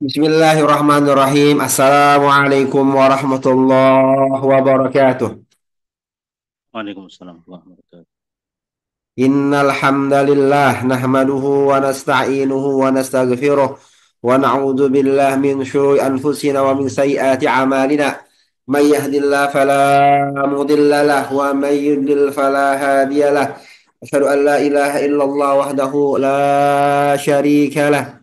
Bismillahirrahmanirrahim. Assalamualaikum warahmatullahi wabarakatuh. Waalaikumsalam warahmatullahi wabarakatuh. Innal hamdalillah nahmaduhu wa nasta'inuhu wa nastaghfiruh wa na'udzu billahi min syururi anfusina wa min sayyiati a'malina. May yahdihillahu fala mudilla lahu wa may yudlil fala hadiya lahu. Asyhadu an la ilaha illallah wahdahu la syarika lah.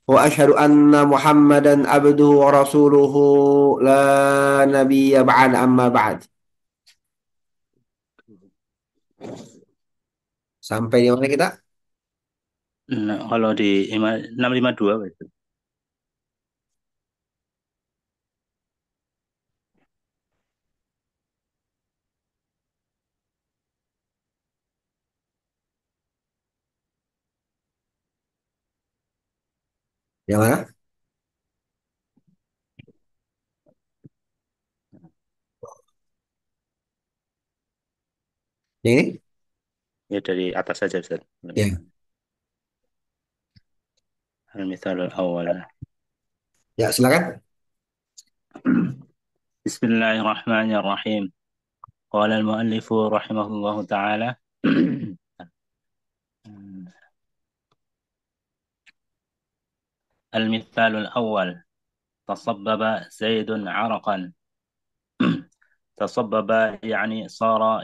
وأشهد أن محمدا عبده ورسوله لا نبي بعد أما بعد. Sampai di mana kita? Nah, kalau di 652 Pak Ustaz. Yang mana? Yang ini? Ya dari atas saja Ustaz. Ya. Al-Mithalul Awwal. Ya, silakan. Bismillahirrahmanirrahim. Qala al-muallifu rahimahullahu taala. Al-Mithalul Awwal. Tasabbaba Zaidun araqan. Tasabbaba yani sara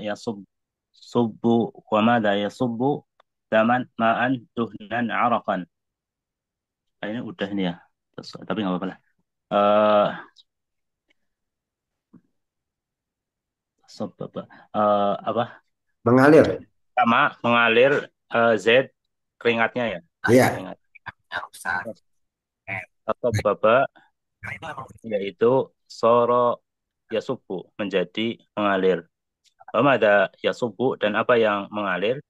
subbu wa madha yasubbu daman ma'an duhnan araqan. Ini udah ini ya. Tapi nggak apa-apa lah. Eh Tasabbaba. Apa? Mengalir. Sama mengalir Z keringatnya ya. Iya. Keringat. Atau baba yaitu soro yasubu menjadi mengalir. Ada yasubu dan apa yang mengalir?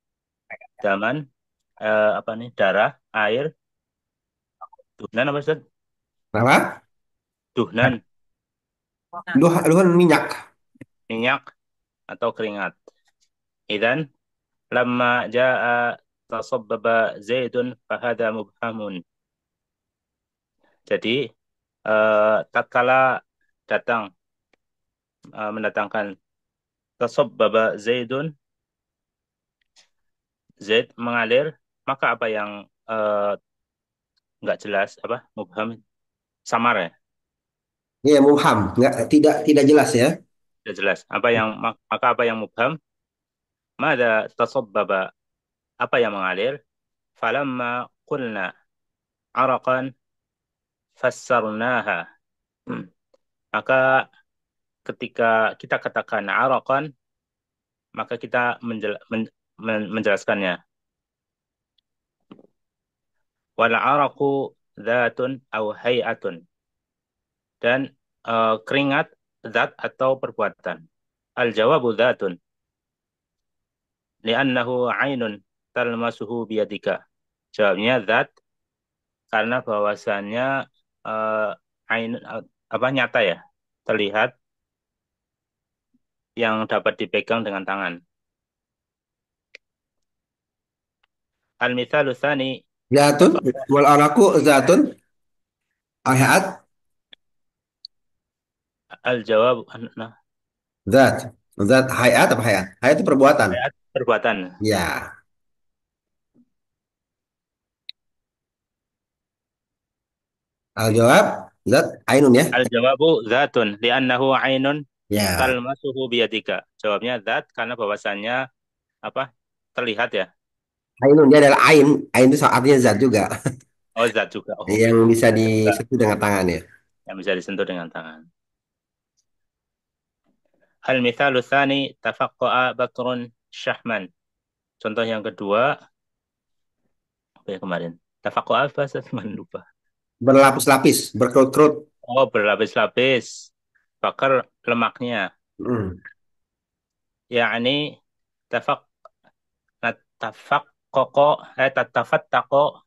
Daman apa nih? Darah, air, duhnan apa Ustaz? Apa? Duhnan, Luhan minyak. minyak atau keringat. Idan lama jaa tasabbaba Zaidun fahada mubhamun. Jadi tatkala datang mendatangkan tasabbaba Zaidun, Zaid mengalir, maka apa yang nggak jelas, apa, mubham, samar ya, Iya, mubham. Tidak jelas ya. tidak jelas. Maka apa yang mubham? Mada tasabbaba, apa yang mengalir? Falamma qulna araqan fassarnaha. Hmm. Maka ketika kita katakan araqan, maka kita menjelaskannya. Wal araqu dzatun au hay'atun. Dan keringat zat atau perbuatan. Al jawabu dzatun li'annahu ainun talmasuhu biyadika. Jawabnya zat karena bahwasannya eh, ain apa nyata ya, terlihat yang dapat dipegang dengan tangan. Al-mithalu tsani Zatun. tafaqqu Wal araku zatun. Ayat. al-jawab nah, Zat. Zat hayat apa hayat? Hayat itu perbuatan. ayat perbuatan. Ya. Al-jawab. Zat. Ainun ya. Al-jawabu dzatun li'annahu ainun Ya. talmasuhu biyadika. Jawabnya zat karena bahwasannya apa? Terlihat ya. Ainun dia adalah ain. Ain itu artinya zat juga. Oh, zat juga. Oh, Yang bisa zat juga disentuh dengan tangan ya. yang bisa disentuh dengan tangan. Al-mithalu tsani tafaqqa'a Bakrun syahman. Contoh yang kedua, apa ya kemarin? Tafaqqa'a apa? Saya lupa. Berlapis-lapis, berkerut-kerut. Oh, berlapis-lapis. Bakar lemaknya. Hmm. Yakni tafaq tafaqqaqa tatafattaqo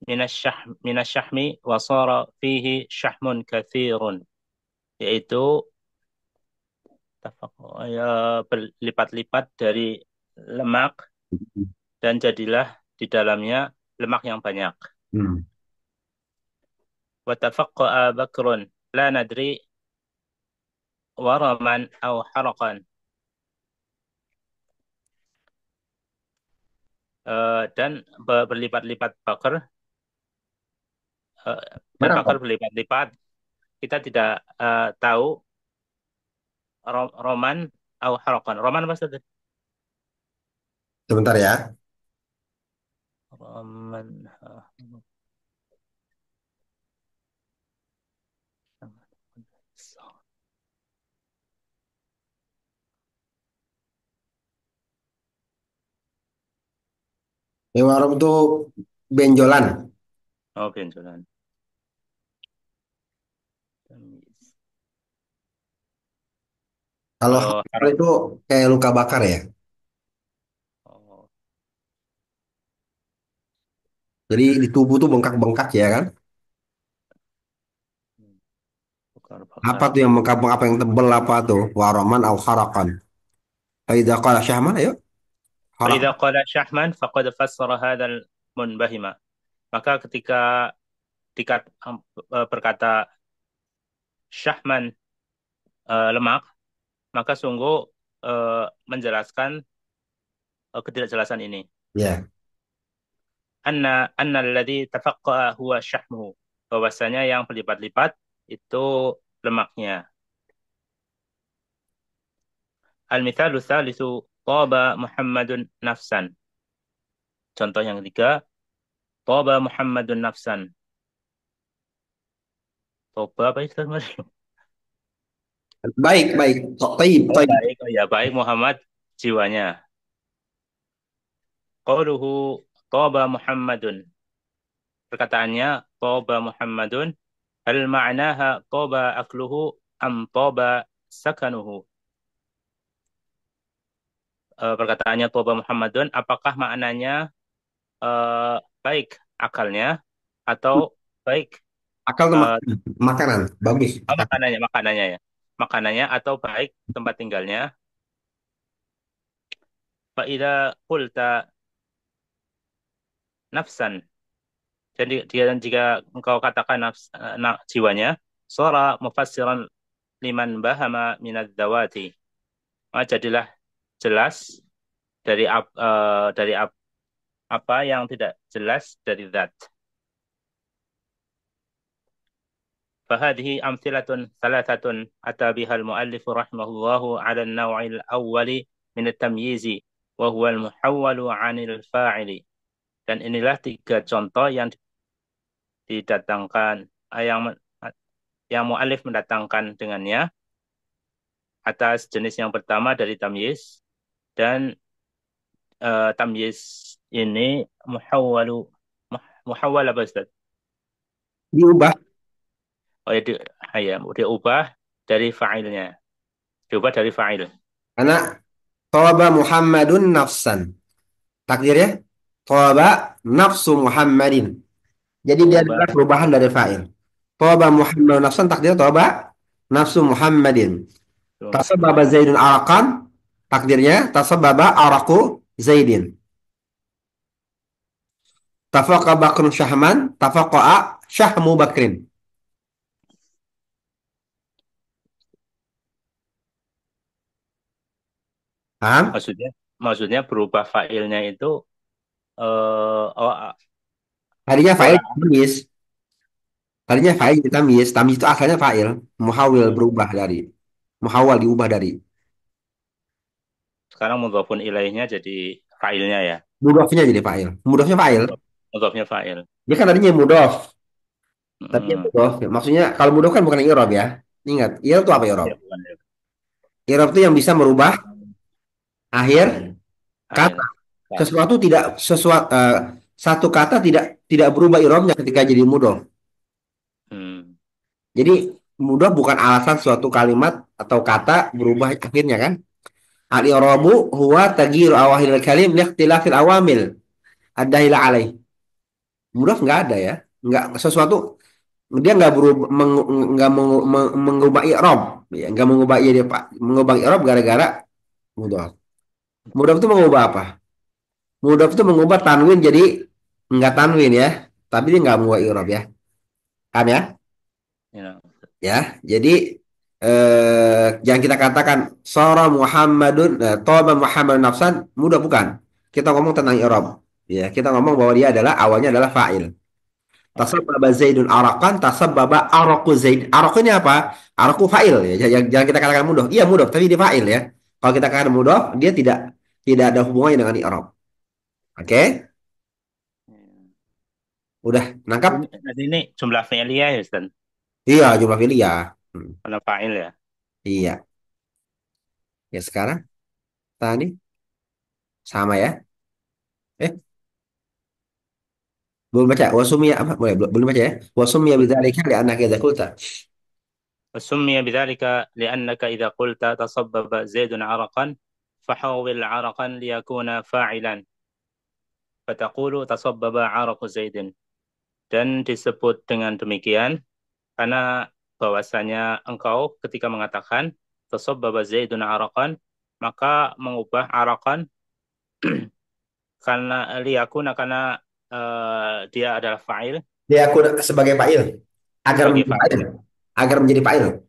minasyahmi wa sara fihi syahmun katsirun. Yaitu ya, berlipat-lipat dari lemak dan jadilah di dalamnya lemak yang banyak. Hmm. وتفقأ بكر لا ندري ورما أو حرقا. Dan berlipat-lipat bakar, dan Kenapa? bakar berlipat-lipat. Kita tidak tahu roman atau harokan. Roman apa maksudnya? Sebentar ya. Roman. Warung itu benjolan. Oh, benjolan. Kalau Kalau hafal itu kayak luka bakar ya. oh, Jadi di tubuh tuh bengkak-bengkak ya kan. Apa bakar-bakar. tuh yang bengkak-bengkak, apa yang tebel apa tuh? Waroman au harakan. Faidah qala syahman ayo. فإذا Harak. قال شحما فقد فسر هذا المنبهما. Maka ketika berkata syahman, lemak, maka sungguh menjelaskan ketidakjelasan ini. Ya. Anna alladhi tafaqqa huwa syahmuhu. Bahwasanya yang berlipat-lipat itu lemaknya. Al-mithalu tsalitsu taba Muhammadun nafsan. Contoh yang ketiga, taba Muhammadun nafsan. Toba apa itu kemarin? Baik, baik. Taib, Oh taib. baik, oh ya baik Muhammad jiwanya. Qauluhu taba Muhammadun. Perkataannya taba Muhammadun. Hal ma'naha taba akluhu am taba sakanuhu. Perkataannya taba Muhammadun, apakah maknanya baik akalnya atau baik Akal tuh eh, makanan. Bagus. makanannya ya. Makanannya atau baik tempat tinggalnya. Fa'idha qulta nafsan. Jadi dan jika engkau katakan jiwanya, sora mufassiran liman bahama minad dawati. Maka jadilah jelas dari apa yang tidak jelas dari zat. فهذه أمثلة ثلاثة أتى بها المؤلف رحمه الله على النوع الأول من التمييز وهو المحول عن الفاعل. Dan inilah tiga contoh yang didatangkan yang mu'alif mendatangkan dengannya atas jenis yang pertama dari tamyiz, dan tamyiz ini muhawwal apa Ustaz? Diubah. Oh ya, diubah dari fa'ilnya. Diubah dari fa'il. Karena Toba Muhammadun nafsan. Takdirnya Toba nafsu Muhammadin. Jadi dia Diubah. adalah perubahan dari fa'il. Toba Muhammadun nafsan, takdirnya Toba nafsu Muhammadin. Tasababa Zaidun arakan, takdirnya tasababa araku Zaidin. Tafaqa Bakrun Syahman, tafaqa'a Syahmu Bakrin. Paham? Maksudnya, berubah failnya itu oh, Tadinya fa'il pola. tamyiz. Tadinya fa'il jadi tamyiz. Tamyiz itu asalnya fa'il. Muhawil Hmm. berubah dari. Muhawal diubah dari. Sekarang mudhofun ilaihnya jadi failnya ya. Mudofnya jadi fa'il. Mudofnya fa'il. Mudhofnya fa'il. Dia kan tadinya mudof. Tadinya Hmm. mudof. Maksudnya kalau mudof kan bukan i'rab ya. Ingat, i'rab itu apa i'rab? Ya, bukan ya. I'rab itu yang bisa merubah akhir kata. Akhir. Kata. Sesuatu tidak sesuatu satu kata tidak berubah i'rabnya ketika jadi mudof. Hmm. Jadi mudof bukan alasan suatu kalimat atau kata berubah akhirnya kan? Al-i'rabu huwa tagyiru awahil kalim liikhtilafil awamil ad-dahila alaih. Mudaf nggak ada ya. Nggak sesuatu, dia nggak berubah nggak mengubah i'rab ya, nggak mengubah iya dia Pak, mengubah i'rab gara-gara mudaf. Mudaf itu mengubah apa? Mudaf itu mengubah tanwin jadi nggak tanwin ya, tapi dia nggak mengubah i'rab ya. Kan ya? Ya. Ya, jadi yang kita katakan Sora Muhammadun, Toba Muhammad nafsan, mudah bukan? Kita ngomong tentang i'rab. Ya, kita ngomong bahwa dia adalah awalnya adalah fa'il. Fa'il. Tasabbaba Zaidun arakan, tasabbaba araku Zaid. Araku ini apa? Araku fa'il ya. Jangan kita katakan mudah. Iya mudah, tapi dia fa'il ya. Kalau kita katakan mudah, dia tidak tidak ada hubungannya dengan i'rab. Oke? Udah nangkap? Jadi ini jumlah fi'liyah ya, Ustaz? Iya, jumlah fi'il ya. Hmm, Karena fa'il ya. iya. Ya sekarang tadi sama ya. Eh, belum baca. Wasumiyah apa? Boleh, belum baca ya. Wasumiyah bidzalika li'annaka idza qulta. وسمي بذلك لأنك إذا قلت تصبب زيد عرقا فحول عرقا ليكون فاعلا فتقول تصبب عرق زيد. Dan disebut dengan demikian karena bahwasanya engkau ketika mengatakan tasabbaba Zaidun araqan, maka mengubah araqan karena liyakuna, karena dia adalah fa'il, Dia aku sebagai fa'il agar sebagai menjadi fa'il. fa'il. Agar menjadi fa'il.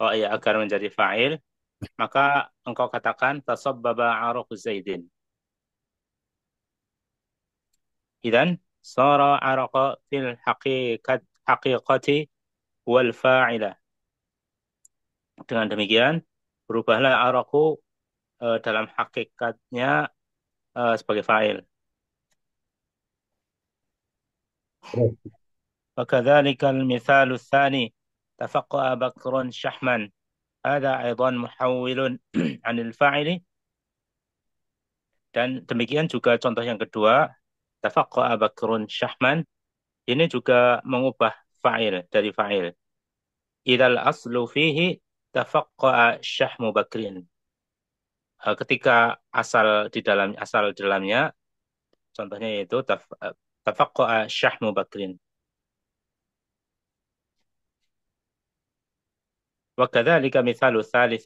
Oh iya, agar menjadi fa'il, maka engkau katakan tasabbaba araq Zaidin. Idan sara araqa fil haqiqati wal fa'ilah. Dengan demikian berubahlah araku dalam hakikatnya sebagai fa'il. وكذلك المثال الثاني تفقأ بكر شحما. هذا أيضا محول عن الفاعل. Dan demikian juga contoh yang kedua, tafaqqa bakrun syahman. Ini juga mengubah fa'il dari fa'il. Idal aslu fihi tafaqqa syahmu bakrin. Ketika asal dalamnya, contohnya yaitu tafaqqa syahmu bakrin. وكذلك مثال الثالث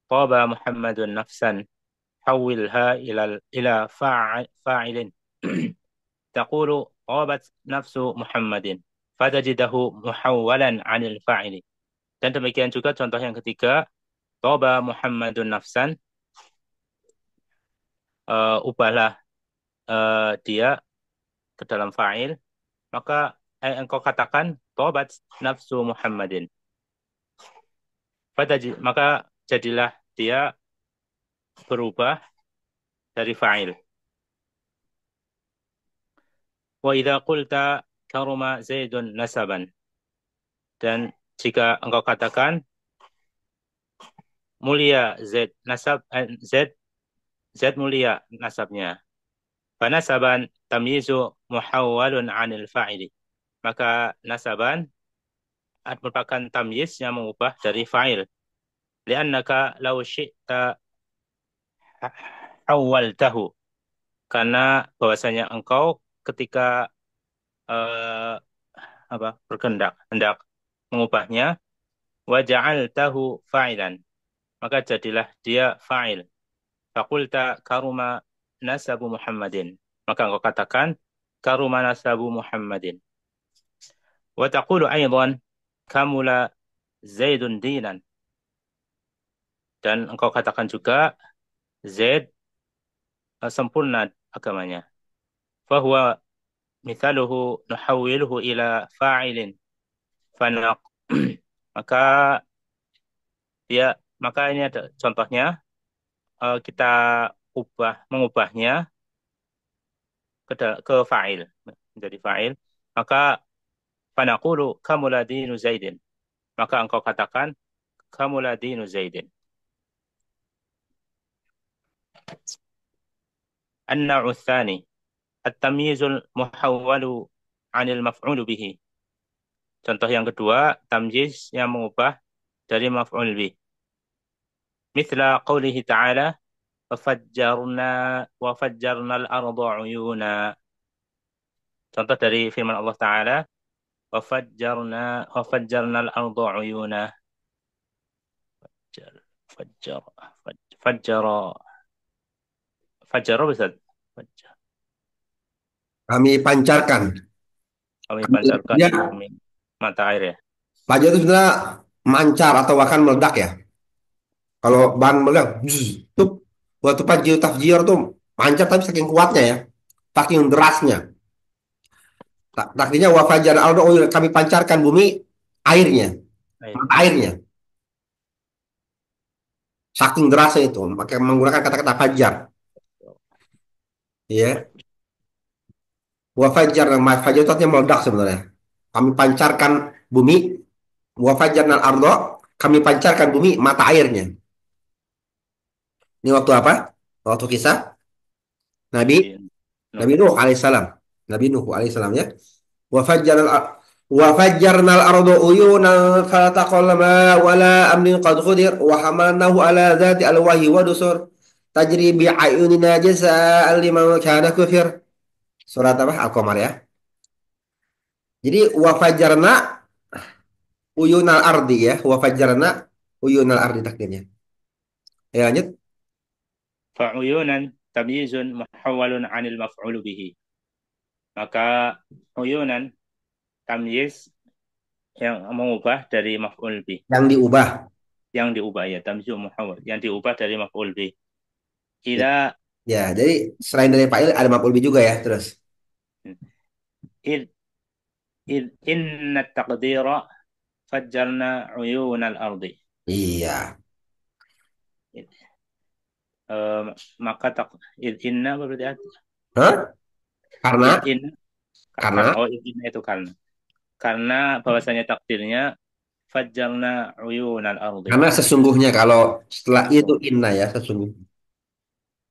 طاب محمد نفسا حولها إلى فاعل. تقول طابت نفس محمد فتجده محولا عن الفاعل. Dan demikian juga contoh yang ketiga, Toba Muhammadun nafsan, ubahlah dia ke dalam fa'il, maka engkau katakan Tobat nafsu Muhammadin. Maka jadilah dia berubah dari fa'il. Wa idza qulta karuma Zaidun nasaban. Dan jika engkau katakan mulia Z nasab, Z mulia nasabnya. Fanasaban tamyizu muhawwalun 'anil fa'ili. Maka nasaban merupakan tamyiz yang mengubah dari fa'il. Li'annaka law syi'ta hawwaltahu. Karena bahwasanya engkau ketika eh, berkehendak hendak mengubahnya, wa ja'altahu fa'ilan, maka jadilah dia fa'il. Fakulta karuma nasabu Muhammadin. Maka engkau katakan karuma nasabu Muhammadin. Wa taqulu aydan kamula Zaidun dinan. Dan engkau katakan juga Zaid sempurna agamanya. Fahuwa mithaluhu nuhawwiluhu ila fa'ilin. Fanaq. Maka dia maka ini ada contohnya, kita mengubahnya ke fa'il, menjadi fa'il. Maka fanaqulu kamula dinu Zaidin. Maka engkau katakan kamula dinu Zaidin. النوع الثاني التمييز المحول عن المفعول به. Contoh yang kedua, tamyiz yang mengubah dari maf'ul bih. مثل قوله تعالى وفجرنا الأرض عيونا. Contoh dari firman Allah Ta'ala وفجرنا الأرض عيونا. فجر فجر فجر فجر bisa فجر. Kami pancarkan. Kami Kami, pancarkan dia kami. Mata air ya. Fajar itu sebenarnya mancar atau bahkan meledak ya. Kalau bahan meledak, tuh waktu fajir tafjir tuh mancar tapi saking kuatnya ya, saking derasnya. Takdirnya wa fajar aldo kami pancarkan bumi airnya, Air. mata airnya. Saking derasnya itu, maka menggunakan kata-kata fajar. Ya, wa fajar, fajar itu artinya meledak sebenarnya. Kami pancarkan bumi, wa fajarnal ardo, kami pancarkan bumi mata airnya. Ini waktu apa? Waktu kisah Nabi Nabi Nuh. Nabi Nuh alaihissalam. Nabi Nuh alaihissalam ya. Wa fajjarnal wa fajjarnal arda uyunan faltaqal ma wala amrin qad khudir wa hamalnahu ala dzati alwahi wa dusur tajri bi ayunina jazaa'an liman kana kufir. Surat apa? Al-Qamar ya. Jadi wa fajjarna uyunal ardi ya. Wa fajjarna uyunal ardi takdirnya. Ya lanjut. Fa'uyunan tamyizun muhawwalun 'anil maf'ul bihi. Maka uyunan tamyiz yang mengubah dari maf'ul bih. Yang diubah. Yang diubah ya, tamyiz muhawwal. Yang diubah dari maf'ul bih. Ya, Ila ya, jadi selain dari fa'il ada maf'ul bih juga ya, terus. id id inna taqdira fajjarna uyunal ardi. Iya. Eh, maka tak id inna apa berarti Hah? Karena id inna karena karena oh id inna itu karena bahwasanya takdirnya fajjarna uyunal ardi. Karena sesungguhnya kalau setelah itu Sesung- inna ya sesungguhnya.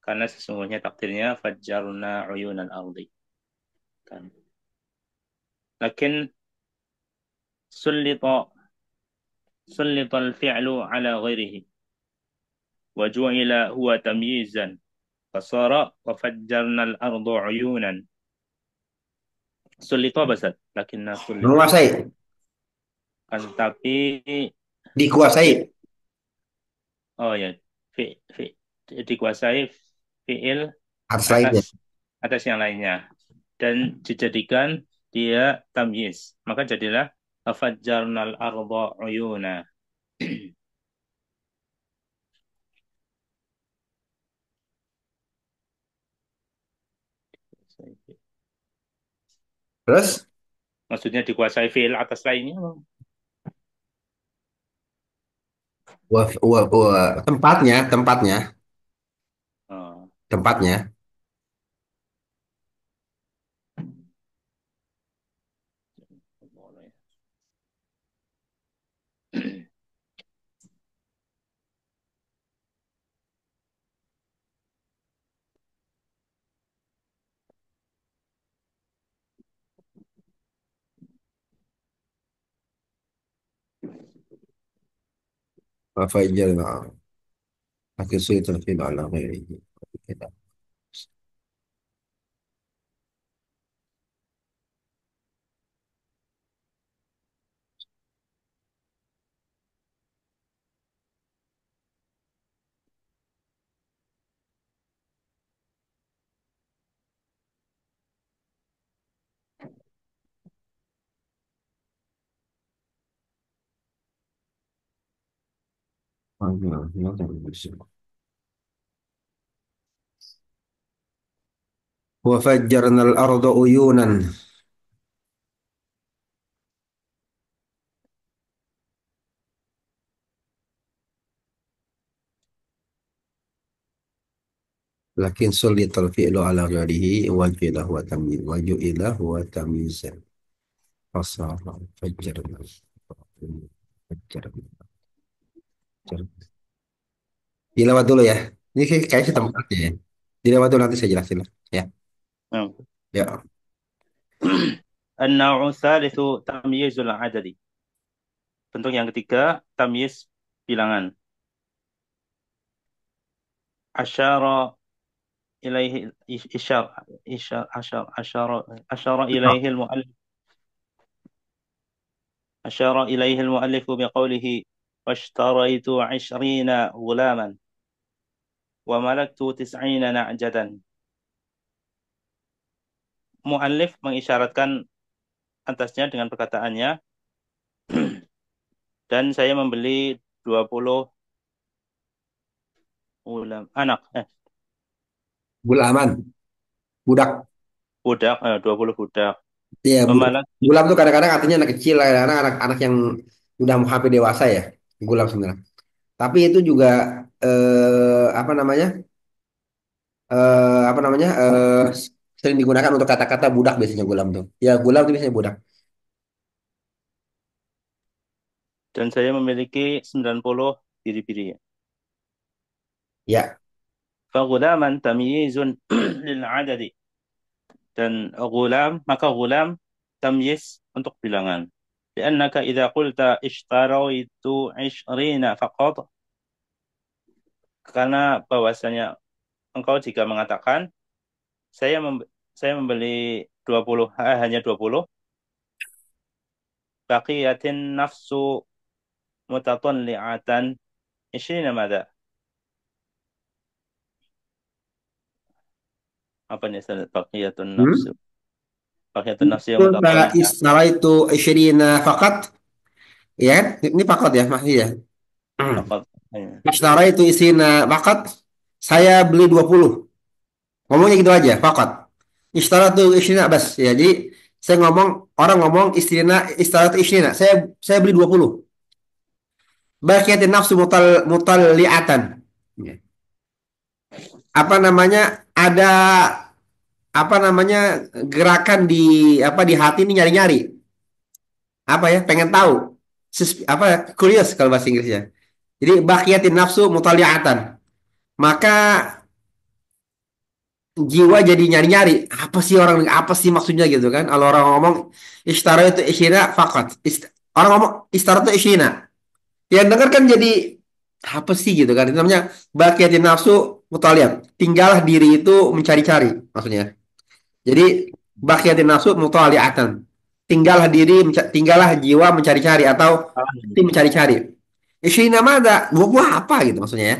Karena sesungguhnya takdirnya fajjarna uyunal ardi kan. Lakin sullita sullita al-fi'lu ala ghairihi wa ju'ila huwa tamyizan fasara wa fajjarna al-ardu uyunan. Sullita basat lakinna sullita. Menguasai, Kan tapi dikuasai oh ya, fi, fi, dikuasai fiil atas atas lainnya. atas yang lainnya dan dijadikan dia tamyiz. Maka jadilah afajjarnal arda uyuna. Terus Maksudnya dikuasai fiil atas lainnya. tempatnya, tempatnya, Oh, tempatnya. boleh. Fajar akhir sulit terfil ala ghairihi. Kita. Wa fajjarnal arda uyunan. Lakin sulit terfi'lu ala ghairihi wajilah wa tamyiz waju'ilah wa tamyizan. Fasara fajjarna. Fajjarna. Dilewat dulu ya. Ini kayaknya Oh. tempatnya ya. Dilewat dulu nanti saya jelasin lah. Ya. Hmm. Ya. An-naw'u tsalitsu tamyizul adadi. Bentuk yang ketiga tamyiz bilangan. Asyara ilaihi asyara ilaihi al-mu'allif asyara ilaihi al-mu'allif biqaulihi washtaraitu 'ishrina ghulaman wa malaktu 90 na'jatan. Mu'allif mengisyaratkan atasnya dengan perkataannya Dan saya membeli 20 anak, Gulaman, budak. budak, 20 budak. Iya, budak. Pemalas, Gulam tuh kadang-kadang artinya anak kecil, kadang-kadang anak-anak yang udah hampir dewasa ya. Gulam sebenarnya. Tapi itu juga apa namanya? Apa namanya? Sering digunakan untuk kata-kata budak biasanya gulam tuh. Ya, gulam tuh biasanya budak. dan saya memiliki 90 biri-biri. Ya. Fagulaman tamyizun lil adadi. Dan gulam, maka gulam tamyiz untuk bilangan. لأنك إذا قلت اشتريت 20 فقط, karena bahwasanya engkau jika mengatakan saya saya membeli 20, hanya 20, baqiyatin nafsu mutatalli'atan 20 ماذا, apa nih Ustaz? Hmm? Baqiyatun nafsu yang Qulta mutatalli'ah, istaraitu isyrina faqat. Ya kan? Ini faqat ya, masih ya. faqat. Ya. Istaraitu isyrina faqat. Saya beli 20. Ngomongnya gitu aja, faqat. Istaraitu isyrina bas. Ya, jadi saya ngomong, orang ngomong istaraitu isyrina. Saya beli 20. Baqiyatin nafsu mutalli'atan. Ya. Apa namanya? Ada apa namanya? Gerakan di apa di hati ini nyari-nyari. Apa ya? Pengen tahu. Apa curious kalau bahasa Inggrisnya. Jadi baqiyatin nafsu mutaliatan. Maka jiwa jadi nyari-nyari. Apa sih orang apa sih maksudnya gitu kan? Kalau orang ngomong istara itu isyina fakat. Orang ngomong istara itu isyina. Yang denger kan jadi apa sih gitu kan? Itu namanya baqiyatin nafsu mutaliat. Tinggallah diri itu mencari-cari maksudnya. Jadi baqiyatin nafsu mutaliatan. Tinggallah jiwa mencari-cari atau Salah tim ini. mencari-cari. Isyina mana? Buah apa gitu maksudnya ya.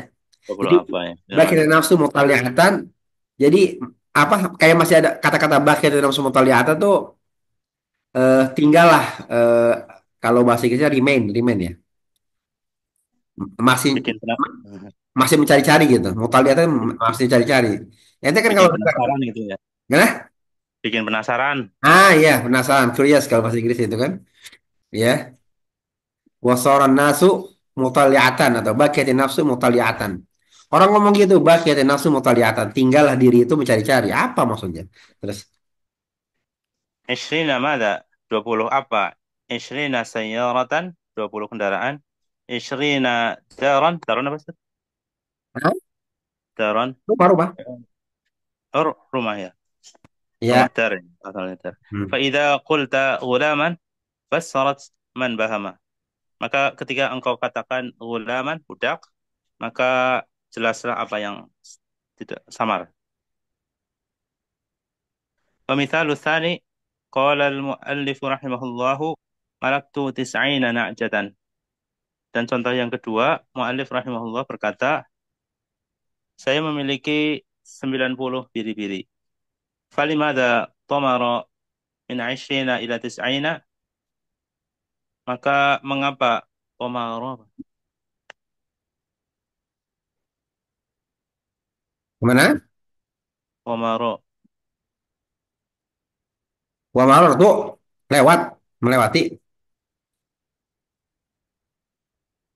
20 Jadi apa ya? Yang bakir mana? nafsu mutaliatan. Jadi apa kayak masih ada kata-kata bakir nafsu mutaliatan tuh tinggallah eh, kalau bahasa Inggrisnya remain ya. Masih Bikin penak, masih mencari-cari gitu. Mutaliatan masih mencari-cari. Ente kan bikin kalau penasaran gitu ya. gimana? Bikin penasaran. Iya, penasaran, curious kalau bahasa Inggris itu kan. Ya, wasoran nasu mutaliatan atau bakiyatin nafsu mutaliatan. Orang ngomong gitu, bakiyatin nafsu mutaliatan. Tinggallah diri itu mencari-cari. Apa maksudnya? Terus 20 mada? 20 apa? 20 sayyaratan, 20 kendaraan. 20 daran, daran apa sih? hah? Daran, Rumah-rumah. rumah ya. Rumah Ya. dar ya, asalnya dar. Hmm. فإذا قلت غلاما فسرت man bahama. Maka ketika engkau katakan gulaman, budak, maka jelaslah apa yang tidak samar. ومثال الثاني قال المؤلف رحمه الله ملكت 90 نعجة. Dan contoh yang kedua, mu'allif rahimahullah berkata, saya memiliki 90 biri-biri. Falimada tomara min 20 ila 90, maka mengapa tomara, Kemana? tomara, Wa maror tuh lewat, melewati.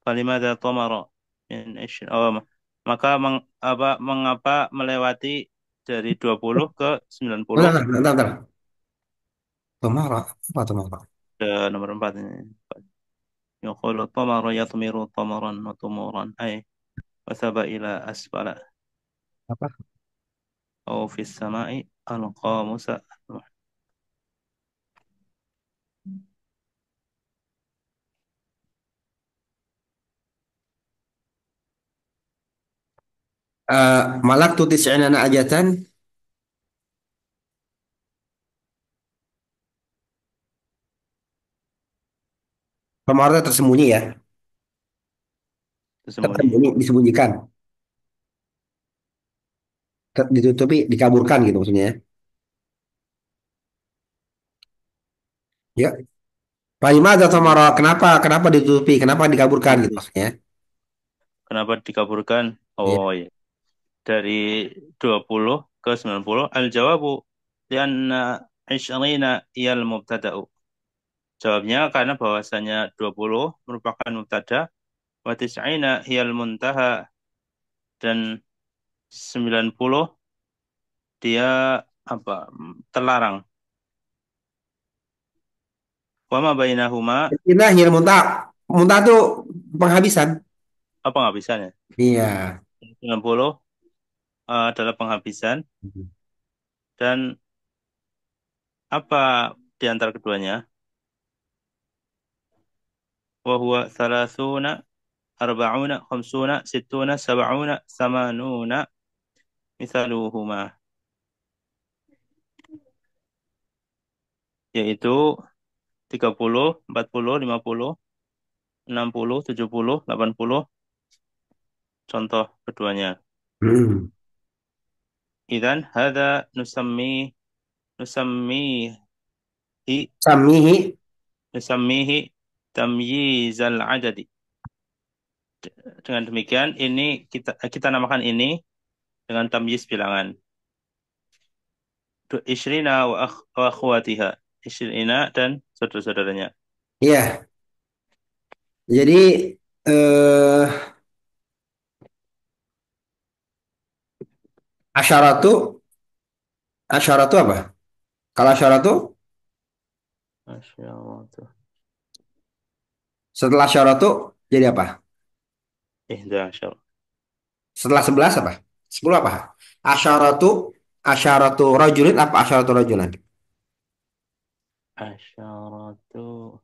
falimada tomara min 20, maka mengapa melewati dari 20 ke 90, Bentar, bentar, bentar, bentar. Tomorrow, apa tomorrow? ke nomor 4 ini. يقول الطمر يطمر طمرا وطمورا أي وثب إلى أسفل Apa? أو في السماء القاموس. Malak tuh tis'ina ajatan. Tomorrow tersembunyi ya. Tersembunyi. Tersembunyi, disembunyikan. Ditutupi, dikaburkan gitu maksudnya ya. Ya. Falimada tamara, kenapa ditutupi? Kenapa dikaburkan gitu Tutupi. maksudnya? Kenapa dikaburkan? Iya. Oh ya, dari 20 ke 90. Al-jawabu lianna 20 iyal mubtada'u. Jawabnya karena bahwasanya 20 merupakan mubtada, wa tis'ina hiyal muntaha, dan 90 dia apa? Terlarang. Wa ma bainahuma, Inahil muntah. Muntah itu penghabisan. apa nggak bisa ya? Iya. 90 adalah penghabisan, dan apa di antara keduanya? Wa huwa thalathuna, arba'una, khamsuna, sittuna, sab'una, samanuna, mithaluhuma, yaitu 30, 40, 50, 60, 70, 80, contoh keduanya. Hmm. Idzan hadza nusammihi Samihi. nusammihi tamyizal adadi. Dengan demikian ini kita namakan ini dengan tamyiz bilangan. Isrina wa akhwatiha. Isrina dan saudara-saudaranya. Iya. Jadi eh asyaratu asyaratu apa? Kalau asyaratu Masya Allah. setelah asyaratu jadi apa? Ihda asyar. Setelah 11 apa? 10 apa? Asyaratu asyaratu rajulin apa asyaratu rajulan? Asyaratu.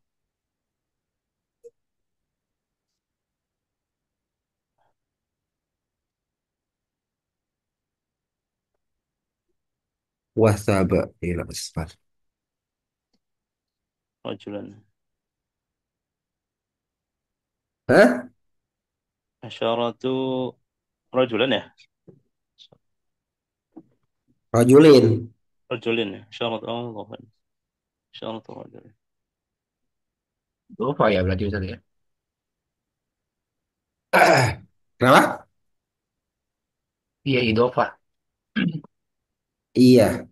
Wasaba ila asfar. Rajulan. Hah? Asyaratu rajulan ya? Rajulin. Rajulin ya? Asyaratu Allah. Asyaratu rajulin. Lupa ya berarti Ustaz ya. Kenapa? Iya, idofah. Iya.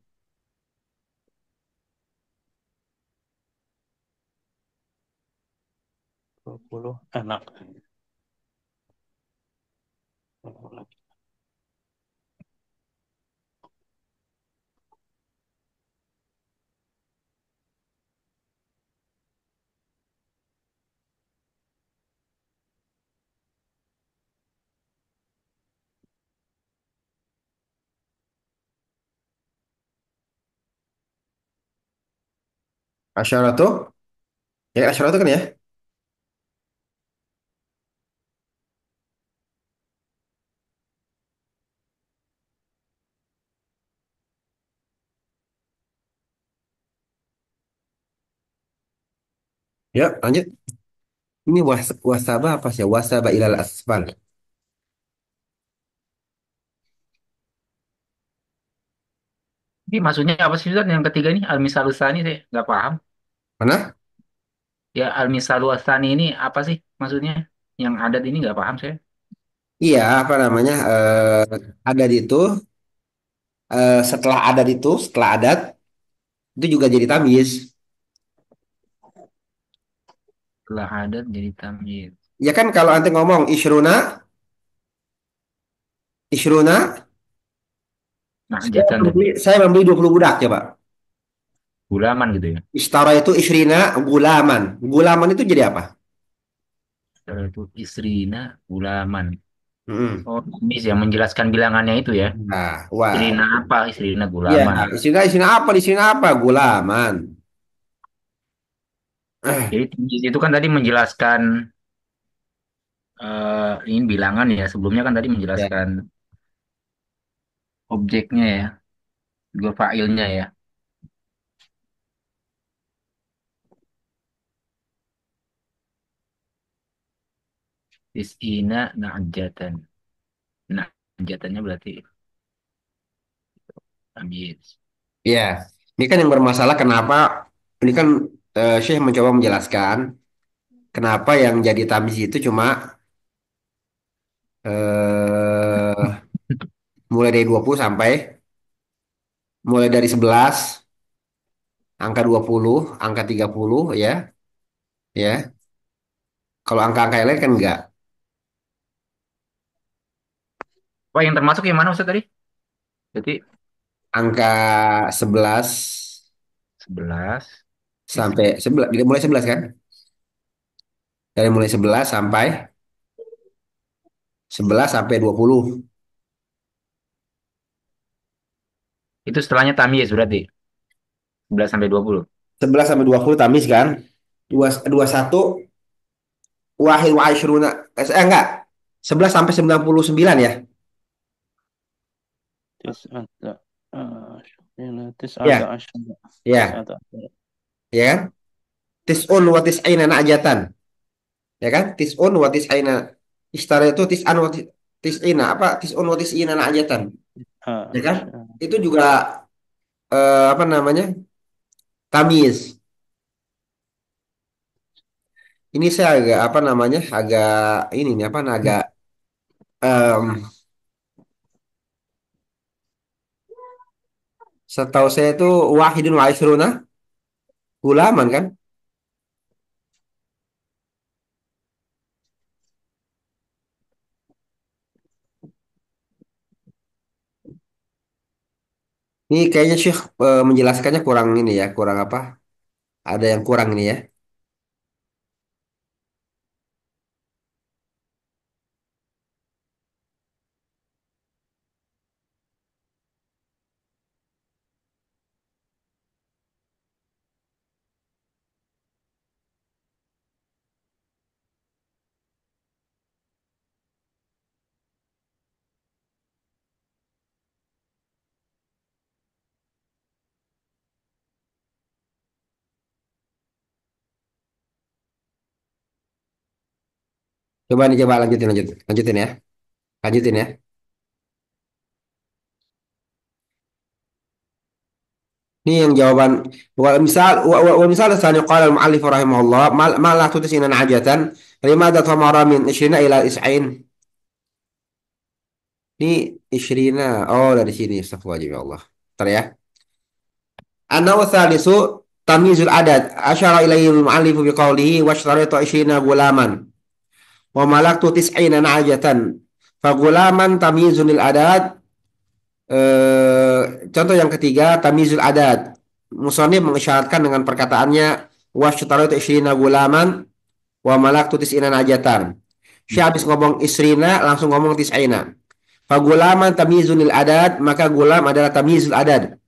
20 anak. Asyaratu. Ya asyaratu kan ya? Ya, lanjut. Ini wasaba apa sih? Wasaba ilal asfal. Ini maksudnya apa sih Ustaz yang ketiga ini Al-Misalusani saya nggak paham. Mana? Ya Al-Misalusani ini apa sih maksudnya? Yang adat ini nggak paham saya. Iya, apa namanya? Adat itu setelah adat itu juga jadi tamyiz. Setelah adat jadi tamyiz. Ya kan kalau nanti ngomong isruna, Nah, jatan tadi. saya membeli 20 budak coba. Gulaman gitu ya. Istara itu isrina gulaman. Gulaman itu jadi apa? Setelah itu istrina gulaman. Hmm. Oh, ini yang menjelaskan bilangannya itu ya. Nah, wah. Istrina apa? Istrina Ya, gulaman. isrina apa? Gulaman. Jadi tamyiz itu kan tadi menjelaskan ini bilangan ya. Sebelumnya kan tadi Ya. menjelaskan objeknya ya, juga failnya ya. Isina na'jatan. Na'jatannya berarti tamyiz. Ya, ini kan yang bermasalah kenapa ini kan Syekh mencoba menjelaskan kenapa yang jadi tamyiz itu cuma eh, mulai dari 20 sampai mulai dari 11, angka 20, angka 30 ya, ya. Kalau angka-angka yang lain kan enggak. Wah, yang termasuk yang mana Ustaz tadi? Jadi Angka 11 11 sampai 11, mulai 11 kan? Dari mulai 11 sampai 20. itu setelahnya tamyiz berarti 11 sampai 20. 11 sampai 20 tamis kan? 21 wahid wa asyruna. Enggak. 11 sampai 99 ya. تسعة تسعة Ya, عشر ya, تسعة عشر ya kan? Tis'un wa tis'ina na'jatan. Ya kan? Tis'un wa tis'ina. Ishtara itu tis'an wa tis'ina. Apa? Tis'un wa tis'ina na'jatan. Ya kan? عشر Itu juga apa namanya? Tamis. Ini saya agak apa namanya? Agak ini nih apa? Agak em, setahu saya itu wahidun wa asyruna gulaman kan? Ini kayaknya Syekh menjelaskannya kurang ini ya, kurang apa? Ada yang kurang ini ya. Coba nih coba lanjutin lanjutin lanjutin ya. Lanjutin ya. Ini yang jawaban wa misal tsani qala al-mu'allif rahimahullah ma la tutisina ajatan limada tamara min 20 ila 90. Ini 20. Oh, dari sini astagfirullah ya Allah. Bentar ya. An-naw tsalisu tamyizul adad asyara ilaihi al-mu'allif biqaulihi wa ashtaratu 20 gulaman wa malaktu 90 ajatan. Fa gulaman tamyizun lil adad. Contoh yang ketiga, tamizul adad. Musonib mengisyaratkan dengan perkataannya wasytaratu isyrina gulaman wa malaktu tis'ina najatan. Syekh habis ngomong isrina langsung ngomong tis'ina. Fagulaman tamizul lil adad, maka gulam adalah tamizul adad.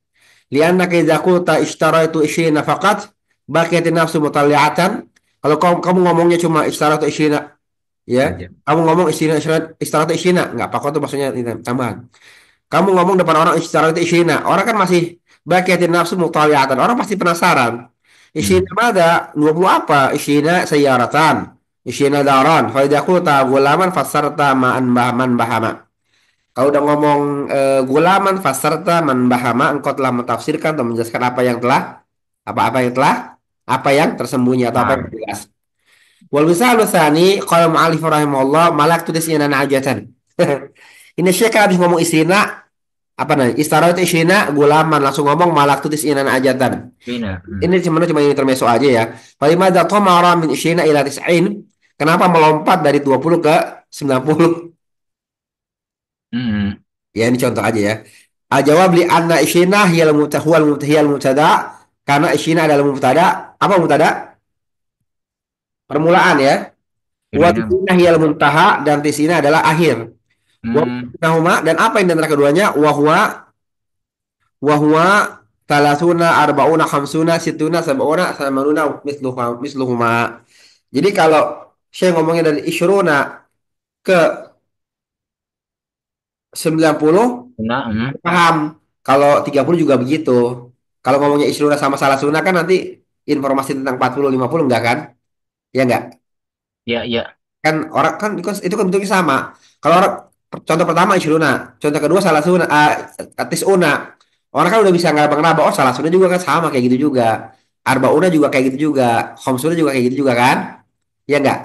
Lianna idza qulta ishtaraitu isyrina faqat baqiyatin nafsu mutalli'atan. Kalau kamu ngomongnya cuma ishtaraitu isyrina ya, Saja. kamu ngomong isyrina ishtaraitu isyrina enggak apa-apa tuh maksudnya ini, tambahan. Kamu ngomong depan orang secara itu isyina. Orang kan masih bagiatin nafsu mutawiyatan. Orang pasti penasaran. Isyina Hmm. mada? 20 apa? Isyina sayyaratan. Isyina daran. Faidah qulta gulaman fassarta ma'an man bahama. Kalau udah ngomong gulaman fassarta man bahama, engkau telah mentafsirkan atau menjelaskan apa yang telah apa yang tersembunyi atau apa yang Nah, jelas. Wal misalu tsani qala mu'allif rahimahullah malak tudisina najatan. Ini Syekh kan habis ngomong istina apa namanya istara itu isina gulaman langsung ngomong malak tutis inan ajatan. Bina. Ini cuma ini intermezzo aja ya. Falimada tamara min isina ila tis'in. Kenapa melompat dari 20 ke 90? Hmm. Ya ini contoh aja ya. Jawab li anna isina hiyal mubtada karena isina adalah mubtada. Apa mubtada? Permulaan ya. Wa Bina. tisina hiyal muntaha dan tisina adalah akhir. Wa Hmm. bainahuma dan apa yang di antara keduanya wahwa talasuna arbauna khamsuna situna sab'una samanuna misluhuma. Jadi kalau saya ngomongnya dari isyruna ke 90 Nah, paham. Kalau 30 juga begitu. Kalau ngomongnya isyruna sama salasuna kan nanti informasi tentang 40 50 enggak kan? Ya enggak? ya, ya. Kan orang kan itu kan bentuknya sama. Kalau orang contoh pertama isyruna, contoh kedua salasuna tisuna. Orang kan udah bisa ngeraba-ngeraba oh salasuna juga kan sama kayak gitu juga. Arbauna juga kayak gitu juga. Khamsuna juga kayak gitu juga kan? Ya enggak?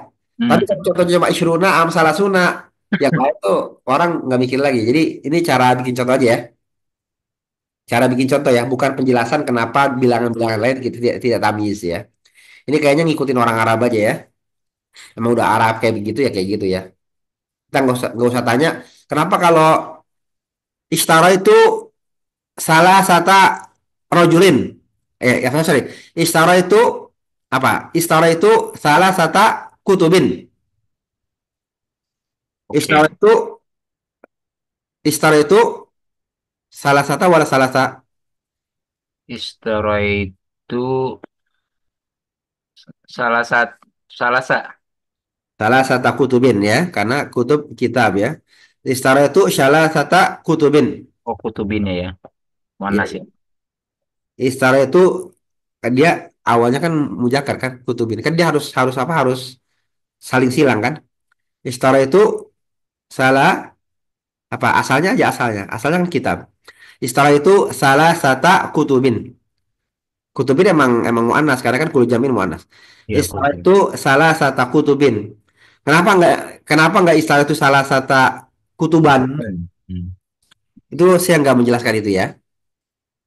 Tapi Hmm. kalau contohnya cuma Isruna am Salasuna, yang lain tuh orang nggak mikir lagi. Jadi ini cara bikin contoh aja ya. Cara bikin contoh ya, bukan penjelasan kenapa bilangan-bilangan lain gitu tidak tamyiz ya. Ini kayaknya ngikutin orang Arab aja ya. Emang udah Arab kayak begitu ya kayak gitu ya. Kita nggak usah tanya kenapa kalau istara itu salah satu rojulin. Ya sorry. Istara itu apa? Istara itu salah satu kutubin. Istara Oke. itu istara itu salah satu wala salah satu Istara itu salah satu salah sa salah satu kutubin ya, karena kutub kitab ya. Istara itu salah satu kutubin. oh kutubinnya ya. Ya, Monas ya. istara itu dia awalnya kan mujakar kan kutubin kan dia harus harus apa harus saling silang kan. Istara itu salah apa asalnya aja asalnya kan kitab. Istara itu salah satu kutubin. Kutubin emang muannas karena kan kulit jamin muannas. Iya Istara kutub. itu salah satu kutubin. Kenapa nggak istara itu salah satu kutuban? Kutuban. Hmm. Itu saya nggak menjelaskan itu ya.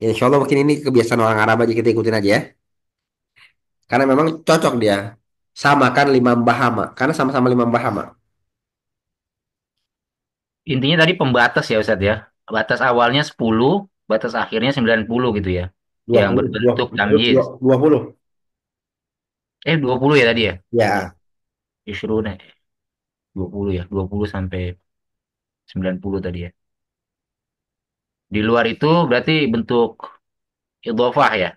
Ya, insya Allah mungkin ini kebiasaan orang Arab aja kita ikutin aja ya. Karena memang cocok dia. Sama kan lima bahama. Karena sama-sama lima bahama. Intinya tadi pembatas ya Ustadz ya. Batas awalnya 10, batas akhirnya 90 gitu ya. Dua Yang puluh dua berbentuk dua tamyiz. 20. 20 ya tadi ya. Ya, Isruna 20 ya. 20 sampai 90 tadi ya. Di luar itu berarti bentuk idhofah ya.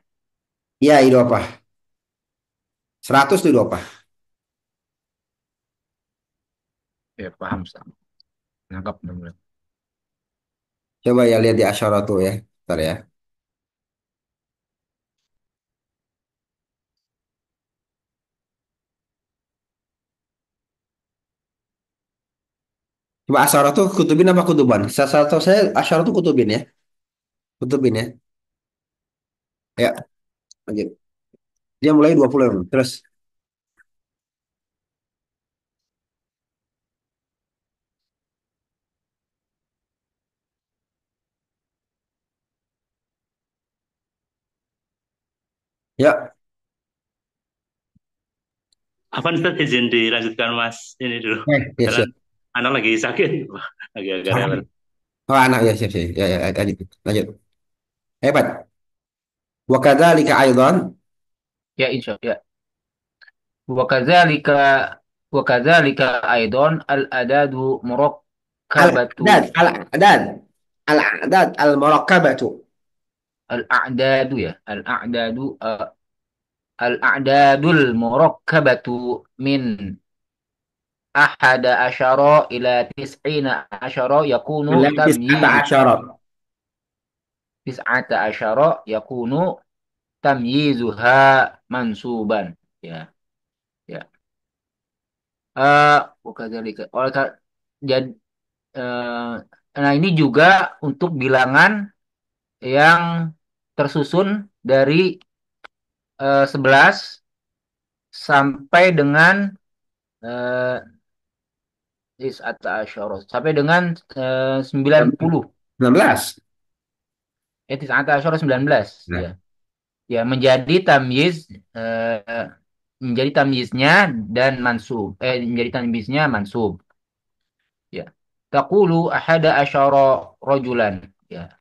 iya idopah. 100 tuh idopah. Ya paham Ustadz. Nangkap benar. Coba ya lihat di asyara tuh ya. Bentar ya. Coba asyara tuh kutubin apa kutuban? Satu saya asyara tuh kutubin ya. Kutubin ya. Ya, lanjut. Dia mulai 20 terus. Ya, Apa Ustaz izin dilanjutkan Mas ini dulu. ya Karena siap. anak lagi sakit. Wah, lagi agak rewel. Oh, anak ya siap siap. Ya, ya, lanjut. Lanjut. Hebat. Wa kadzalika aidan Ya insya ya. Wakadzalika wakadzalika aidon al-adadu murakkabatu al-a'dad al-a'dad al-murakkabatu. al-a'dadu ya. Al-a'dadul murakkabatu min ahada asyara ila tis'ina asyara yakunu Ila tis'ata tamyizu asyara. tis'ata asyara yakunu tamyizuha mansuban ya ya wakadzalika jadi nah ini juga untuk bilangan yang tersusun dari 11 sampai dengan eh, sampai dengan 90. 19. Tis'ata asyara 19 Nah, ya. Ya menjadi tamyiz eh, menjadi tamyiznya dan mansub. Menjadi tamyiznya mansub. Ya. Taqulu ahada asyara rajulan. Ya.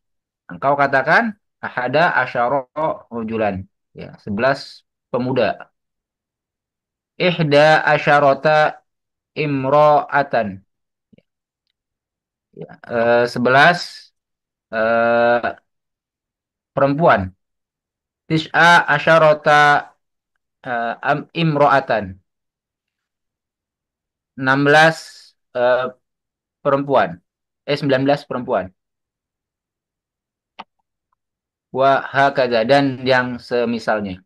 Engkau katakan ahada asyara rajulan. Ya, 11 pemuda. Ihda asyarata imro'atan. Ya, 11 eh, perempuan. Tis'a asyarata imro'atan. 16 eh, perempuan. 19 perempuan. Wa hakadha dan yang semisalnya.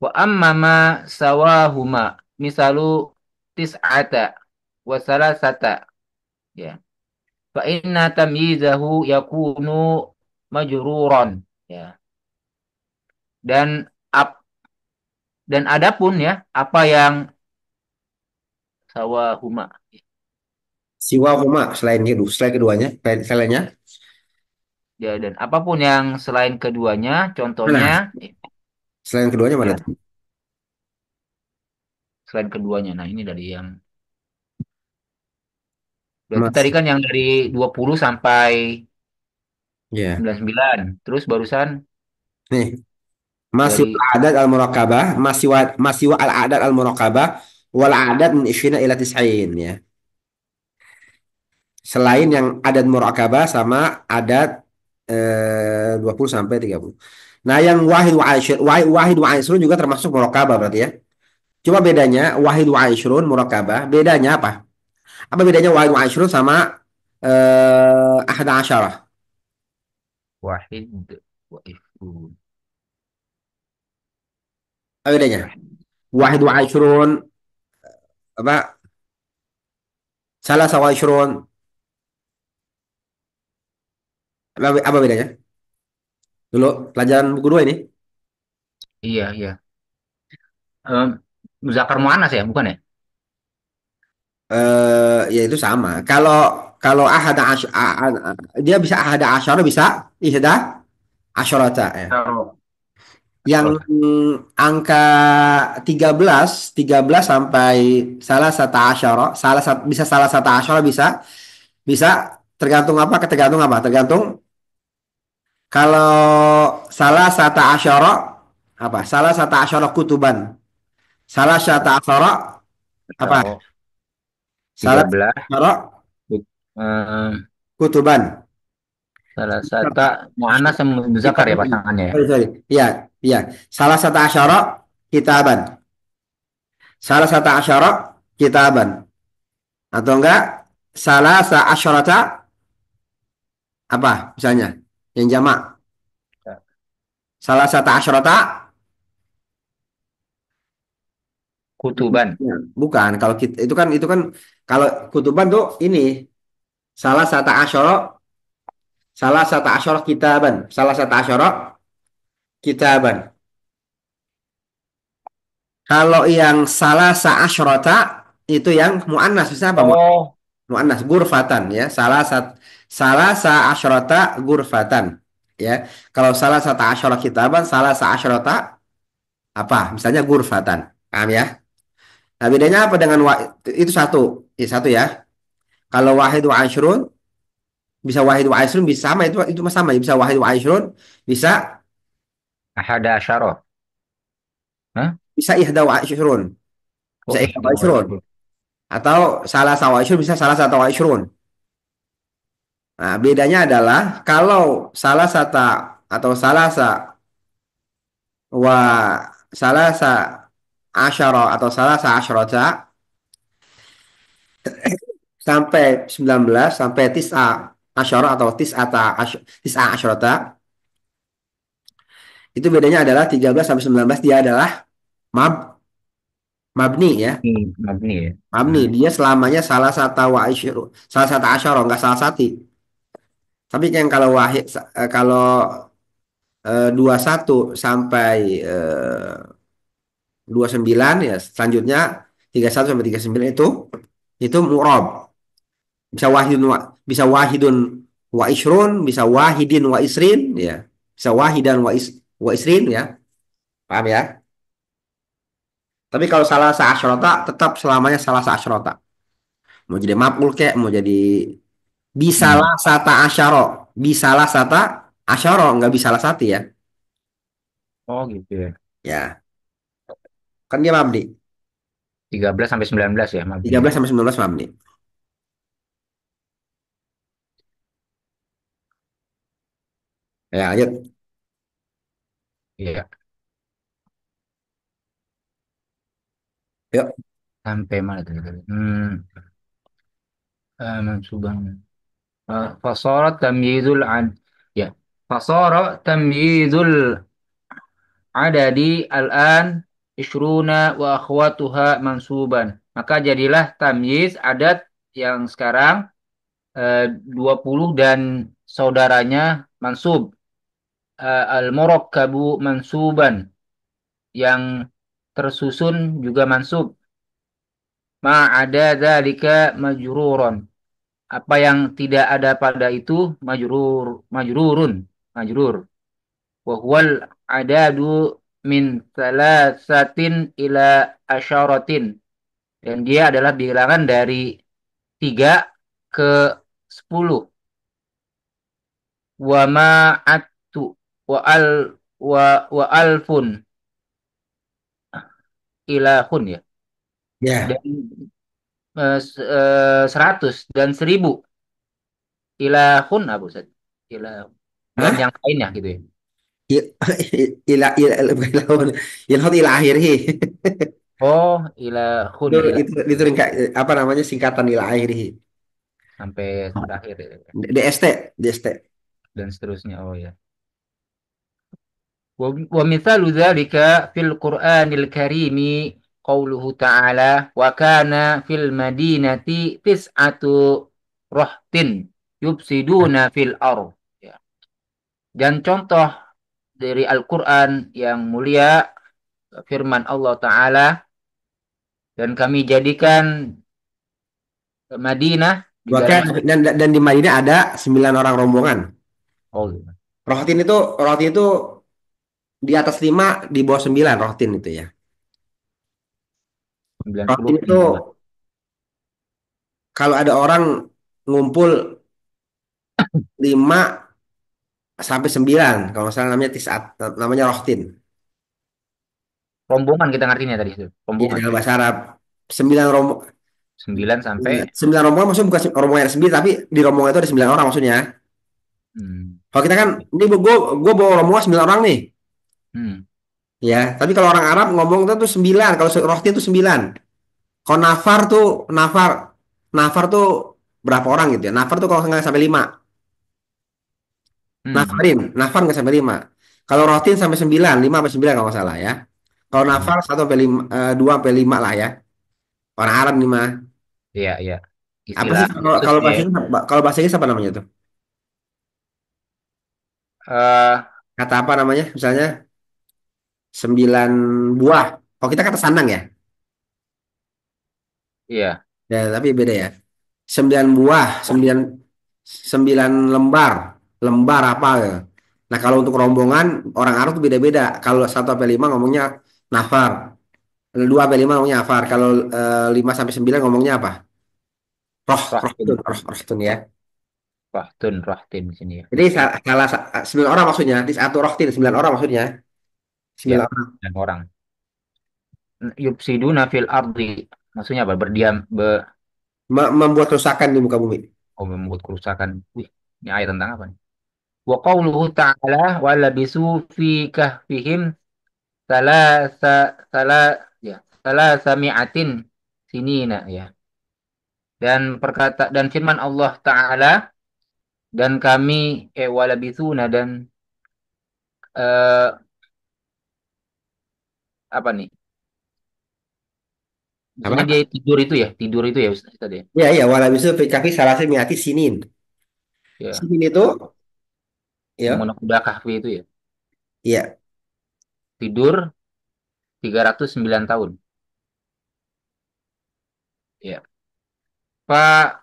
Wa ammama sawahuma misalu tis'ata wa salasata. Ya. Fa inna tamyizahu yakunu majruran. Ya. Dan Dan adapun ya, apa yang sawahuma. Siwa huma selain keduanya, selainnya. Ya, dan apapun yang selain keduanya, contohnya, Mana? Selain keduanya mana ya, tuh? selain keduanya. Nah, ini dari yang, berarti tadi Mas, kan yang dari 20 sampai ya. 99. Terus barusan Nih, masih dari, adat al murakabah, masih al adat al murakabah, wal adat min isyrina ila tis'in ya. Selain yang adat murakabah sama adat 20 sampai 30. Nah, yang wahid wa aisyr juga termasuk murakabah berarti ya. Cuma bedanya wahid wa aisyrun murakabah, bedanya apa? Apa bedanya wahid wa aisyrun sama ahada asyarah? wahid, waifun, Apa bedanya? wahid, Wahid wa aisyrun apa? Salah sawa aisyrun. Apa bedanya? Dulu pelajaran buku dua ini. iya, iya. Muzakkar muannas ya, bukan ya? Ya itu sama. Kalau kalau dia bisa ahada asyara bisa ihda asyarata ya. Taruh. Yang Taruh. angka 13 sampai salah satu asyara bisa tergantung apa? Tergantung apa? Tergantung kalau salah satu asyara apa? Salah satu asyara kutuban. Salah satu asyara apa? Taruh Salah satu 13. asyara em, kutuban. salah satu muannas sama muzakkar ya pasangannya ya. Sorry, sorry. Iya, iya. Salah satu asyara kitaban. Salah satu asyara kitaban. Atau enggak salah satu asyarata apa misalnya yang jamak. Salah satu asyarata Kutuban. ya, bukan. Kalau kita itu kan kalau kutuban tuh ini salah satu asyara kitaban. Salah satu asyara kitaban. Kalau yang salah satu asyarata itu yang muannas bisa apa? Oh, Mu'annas gurfatan ya salah sa asyrota gurfatan ya kalau salah satu asyara kitaban salah sa asyrota apa misalnya gurfatan paham ya nah bedanya apa dengan itu satu ya kalau wahid wa asyrun bisa wahid wa asyrun bisa sama itu mah sama bisa wahid wa asyrun bisa ahada asyara. Hah? bisa ihda wa asyrun bisa Oh, ihda wa ihda wa asyrun ishrun. atau salah sa wa asyrun bisa salah satu wa asyrun nah bedanya adalah kalau salah satu atau salah sa wa salasa asyara atau salasa asyrata sampai 19 sampai asyara atau tis'a asyrata itu bedanya adalah 13 sampai 19 dia adalah mab mabni ya Mabni ya. mabni Hmm. dia selamanya salah satu asyara enggak salah satu tapi yang kalau kalau 21 sampai 29 ya selanjutnya 31 sampai 39 itu mu'rab bisa wahidun wa isrun bisa wahidin wa isrin ya bisa wahidan wa isrin ya paham ya tapi kalau salah sa'asyrota tetap selamanya salah sa'asyrota mau jadi maf'ul kek mau jadi Hmm. bisalah sata asyara bisalah sata asyara nggak bisalah satu ya Oh gitu ya. ya kan dia mabni 13 sampai 19 ya tiga mabni ya. belas sampai 19 mabni ya lanjut Iya. yuk Sampai mana tadi? Mansuban. Fasara tamyizul ad. Ya. Fasara tamyizul adadi al-an ishruna wa akhwatuha mansuban. Maka jadilah tamyiz adat yang sekarang 20 dan saudaranya mansub. Al-murakkabu mansuban yang tersusun juga mansub. Ma ada dzalika majruron. Apa yang tidak ada pada itu majrurun majrur. Wa huwal adadu min salasatin ila asyaratin. Dan dia adalah bilangan dari 3 ke 10. Wa ma'attu wa al wa alfun ilahun ya. Ya. Dan 100 dan 1000 ilahun apa Ustaz? Ilah dan Hah? yang lainnya gitu ya. Il- bukan ilahun. Ilhun ila akhirih. Oh, ilahun Itu ya, ilah itu apa namanya singkatan ila akhirih. sampai terakhir ya. DST, DST. Dan seterusnya. Oh ya. Wa mithalu dzalika fil Qur'anil Karim qauluhu ta'ala wa kana fil madinati tis'atu rahtin yufsiduna fil ardh. Ya. Dan contoh dari Al-Qur'an yang mulia firman Allah Ta'ala dan kami jadikan Madinah di dalam Bahkan dan di Madinah ada 9 orang rombongan. oh, Rohtin itu di atas 5, di bawah 9 Rohtin itu ya. 90 Rohtin itu penambah. kalau ada orang ngumpul 5 sampai 9, kalau nggak salah namanya tisat, namanya Rohtin. Rombongan kita ngartinya tadi itu. Iya Rombongan. dalam bahasa Arab. 9 rombongan. 9 sampai 9 rombongan maksudnya bukan rombongan yang 9, tapi di rombongan itu ada 9 orang maksudnya. hmm, Kalau kita kan, ini gue bawa rombongan 9 orang nih. hmm, Ya, tapi kalau orang Arab ngomong itu tuh 9. Kalau Rohtin itu 9. Kalau Nafar tuh berapa orang gitu ya? Nafar tuh kalau nggak sampai 5. hmm, Nafar nggak sampai 5. Kalau Rohtin sampai 9, 5 sampai 9 kalau nggak salah ya. Kalau hmm. Nafar 1 sampai 5, 2 sampai 5 lah ya. Orang Arab nih mah. Iya, iya. Apa Istilah sih kalau khusus kalau ya. bahasa Inggris, kalau bahasa Inggris apa namanya tuh? Eh, Kata apa namanya? Misalnya 9 buah. Kalau kita kata sandang ya. iya, Ya, tapi beda ya. 9 buah, 9 lembar. Lembar apa ya? Nah, kalau untuk rombongan orang Arab tuh beda-beda. Kalau 1 sampai 5 ngomongnya nafar. Kalau 2 sampai 5 ngomongnya nafar. Kalau 5 sampai 9 ngomongnya apa? Rahtun, Rohtun ya. Rahtun di sini ya. Jadi salah 9 orang maksudnya. Di satu rohtin 9 orang maksudnya. Ya, 9 orang. dan orang. Yufsiduna fil ardi. Maksudnya apa? Berdiam, Membuat kerusakan di muka bumi. membuat kerusakan. Wih, ini ayat tentang apa nih? Wa qauluhu ta'ala wa labisu fi kahfihim salasa sala ya salasa mi'atin sinina ya. Dan firman Allah Ta'ala dan kami walabithuna dan eh, apa nih? Maksudnya Apa? dia tidur itu ya Ustaz tadi. Ya. Ya, ya. Wala bisu fi kafi salasi miati sinin. Ya, Sinin itu, ya, pengguna kuda kahfi itu ya. ya. Tidur 309 tahun. Ya. Fa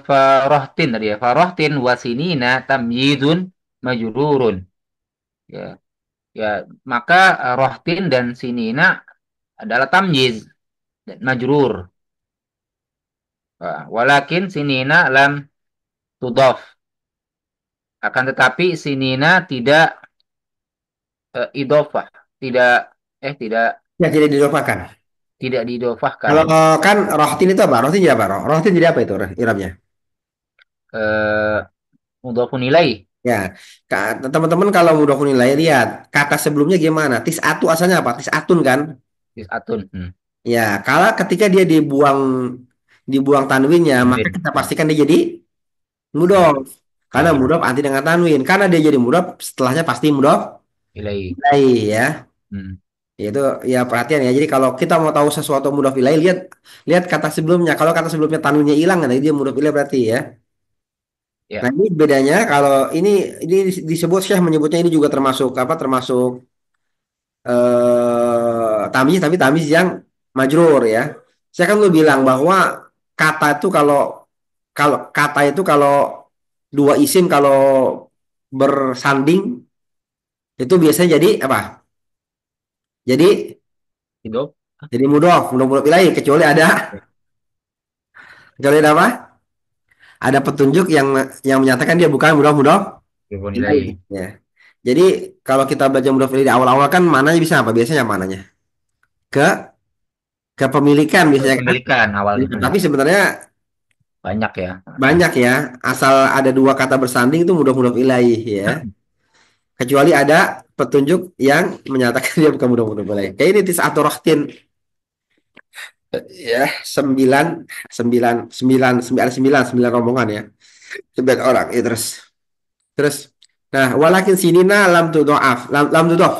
farohtin tadi ya. Farohtin wasinina tamyidun majrurun. Ya. Ya, maka rohtin dan sinina adalah tamyiz dan majrur. Walakin sinina lam tudaf. Akan tetapi sinina tidak idofah. Tidak tidak Ya, tidak dilupakan. tidak didofahkan. Kalau kan rohtin itu apa? Rohtin jadi apa? Rohtin jadi apa itu irabnya? Eh mudhafun ilaih. Ya, teman-teman kalau udah nilai lihat kata sebelumnya gimana? Tisatu asalnya apa? Tisatun kan? Tis'atun. Hmm. Ya, kalau ketika dia dibuang tanwinnya, maka Tanwin. kita Ya. pastikan dia jadi Mudhaf mudhof. Karena ilaih. mudhof anti dengan tanwin. Karena dia jadi mudhof, setelahnya pasti mudhof Ilaih. ilaih ya. Hmm. Itu ya perhatian ya. Jadi kalau kita mau tahu sesuatu mudhof ilaih, lihat lihat kata sebelumnya. Kalau kata sebelumnya tanwinnya hilang, nah dia mudhof ilaih berarti ya. Nah, Ya. ini bedanya kalau ini disebut Syekh menyebutnya ini juga termasuk apa? Termasuk tamyiz tapi tamyiz yang majrur ya. Saya kan lu bilang bahwa kata itu kalau kalau kata itu kalau dua isim kalau bersanding itu biasanya jadi apa? Jadi Hidup. jadi mudhof, mudhof ilaih kecuali ada apa? Ada petunjuk yang menyatakan dia bukan mudhof mudhof Telepon ilaih nilai. ya. Jadi kalau kita baca mudhof ilaih di awal-awal kan mananya bisa apa? Biasanya mananya ke kepemilikan biasanya kan. Pemilikan awalnya. Tapi sebenarnya Banyak ya. banyak ya, asal ada dua kata bersanding itu mudah-mudah ilaih ya. Kecuali ada petunjuk yang menyatakan dia bukan mudah-mudah ilaih. Kayak ini tis'atu rohtin ya, sembilan, sembilan, sembilan, sembilan, sembilan, sembilan rombongan ya. Sembilan orang ya terus. Terus, nah walakin sinina lam tudoaf, lam tudof.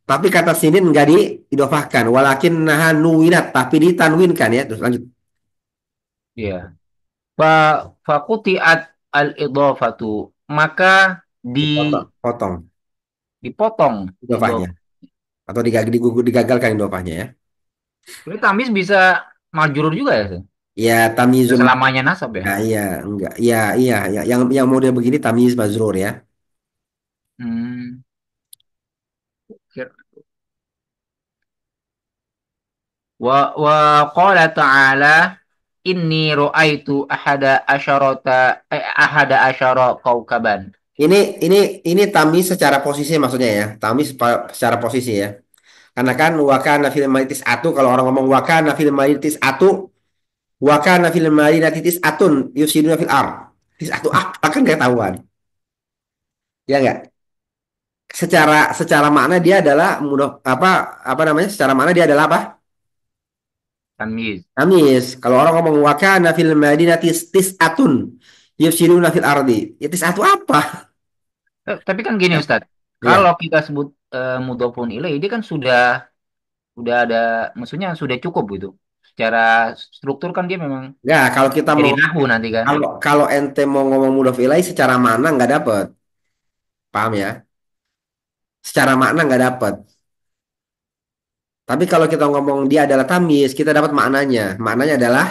Tapi kata sinin enggak diidofahkan. Walakin naha nuwinat, tapi ditanwinkan ya. Terus lanjut. Iya. Fa fakutiat al idofatu, maka Dipotong, potong dipotong idofahnya. idof. Atau digagalkan idofahnya ya. Ini tamis bisa majrur juga ya, Sir? Ya Nggak tamizun. selamanya nasab ya. Nah, iya, enggak. Iya, iya, ya. Yang model begini tamyiz mazrur ya. Hmm. Kir- wa qala ta'ala inni ra'aitu ahada asyara kaukaban. Ini tamyiz secara posisi maksudnya ya. Tamyiz secara posisi ya. Karena kan wakana fil malitis atu kalau orang ngomong wakana fil malitis atu wakana fil malinatis atun yusiduna fil ar. Tis atu apa kan nggak tahuan. Ya enggak? Secara makna dia adalah mudah apa namanya? Secara makna dia adalah apa? Tamyiz. Tamyiz. Kalau orang ngomong wakana fil malinatis tis atun yusiduna fil ardi. Ya tis atu apa? Tapi kan gini Ustadz, Iya. kalau kita sebut mudhofun ilaih, dia kan sudah ada, maksudnya sudah cukup gitu. Secara struktur kan dia memang Ya, kalau kita dari mau nahu nanti kan. kalau ente mau ngomong mudhof ilaih secara makna nggak dapet, paham ya? Secara makna nggak dapet. Tapi kalau kita ngomong dia adalah tamyiz, kita dapat maknanya. Maknanya adalah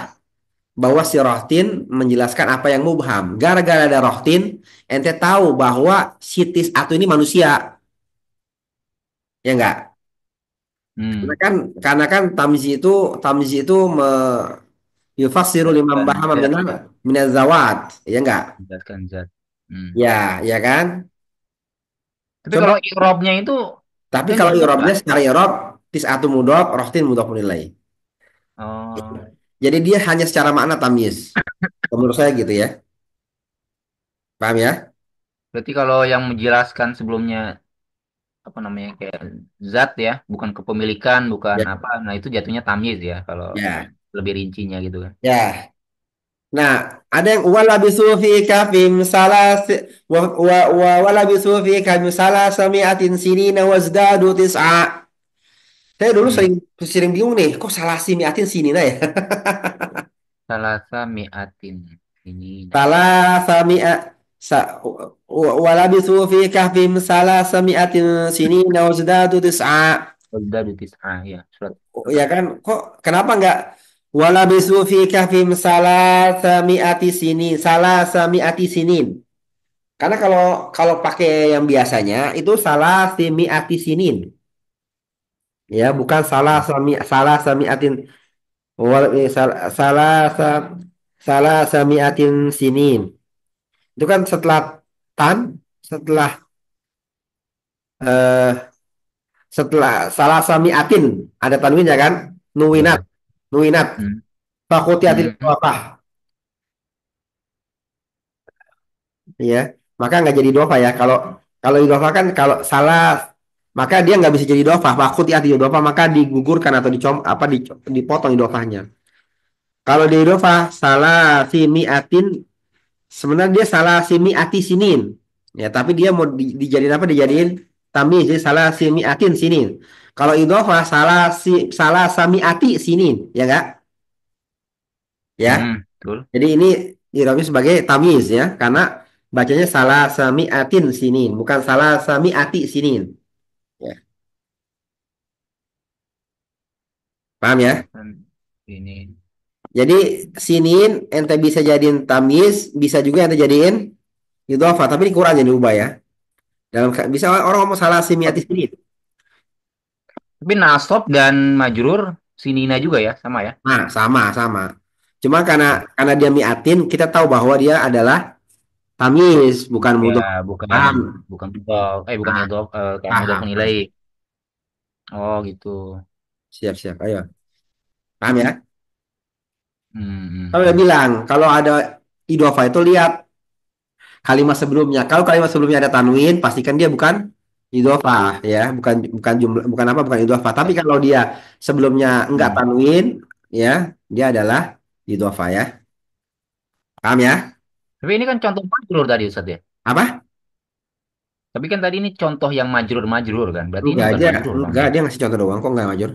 bahwa si rohtin menjelaskan apa yang mubham. Gara-gara ada rohtin, ente tahu bahwa sitis atu ini manusia, ya enggak? Karena Hmm, kan karena kan tamyiz itu yufassiru liman jelaskan bahama zat, minaz zawat, ya enggak? jelaskan zat. Hmm. Ya, ya kan? Tapi Coba kalau i'rabnya itu tapi kan kalau jadi i'rabnya Ustaz. secara i'rab tis'atu mudhaf, rohtin mudhaf ilaih. Oh, Jadi dia hanya secara makna tamyiz. Menurut saya gitu ya. Paham ya? berarti kalau yang menjelaskan sebelumnya apa namanya kayak zat ya, bukan kepemilikan, bukan Ya, apa, nah itu jatuhnya tamyiz ya kalau ya. lebih rincinya gitu kan. Ya. Nah, ada yang walabisu fi kafim salas walabisu fi kafim salasami'atin sinina wazdadu tis'a. Saya dulu Hmm. sering sering bingung nih, kok salah mi'atin sinina ya? Salasa mi'atin ini. Salasami'a walabisu fi kafim salasami'atin sinina wazdadu tis'a. Udah di tis'ah ya, surat Ya kan, kok kenapa nggak walabisu fi kahfim salasami'ati sinin. Karena kalau kalau pakai yang biasanya itu salasimi'ati sinin. Ya, bukan salasami'atin salasa salasami'atin sinin. Itu kan setelah tan setelah eh setelah salasami'atin ada tanwinnya kan? Nuwinat, ya. nuwinat. Hmm. Fakutiatil Hmm. ya maka nggak jadi dofa ya kalau kalau idofa kan kalau salah maka dia nggak bisa jadi dofa fakut ya di dofa maka digugurkan atau dipotong idofahnya kalau di idofa salah si miatin sebenarnya dia salah si miati sinin ya tapi dia mau dijadiin apa dijadiin tamyiz jadi salah si miatin sinin kalau idofa salah samiati sinin ya enggak ya Hmm. Betul. jadi ini ironis sebagai tamyiz ya, karena bacanya salah samiatin sinin, bukan salah samiati sinin. Ya. Paham ya? Dan ini. Jadi sinin ente bisa jadiin tamyiz, bisa juga ente jadiin idhofah, tapi ini Quran yang diubah ya. Bisa orang ngomong salah simiati sinin. Tapi nasab dan majrur sinina juga ya, sama ya. Nah, sama. Cuma karena Oke. dia miatin, kita tahu bahwa dia adalah tamyiz, bukan Ya, mudhof. bukan Paham? bukan mudhof, bukan Nah, mudhof, kayak mudhof nilai. paham. Oh, gitu. Siap. Ayo. Paham ya? Hmm, hmm, Kalau udah hmm. bilang, kalau ada idhofah itu lihat kalimat sebelumnya. Kalau kalimat sebelumnya ada tanwin, pastikan dia bukan idhofah ya, bukan jumlah, bukan apa, bukan idhofah. Tapi Ya. kalau dia sebelumnya enggak Hmm. tanwin, ya, dia adalah idhofah ya. Paham ya? Tapi ini kan contoh majrur tadi Ustaz ya. Apa? Tapi kan tadi ini contoh yang majrur-majrur kan. Berarti ini Enggak bukan aja, majrur dong enggak ya. dia ngasih contoh doang kok enggak majur.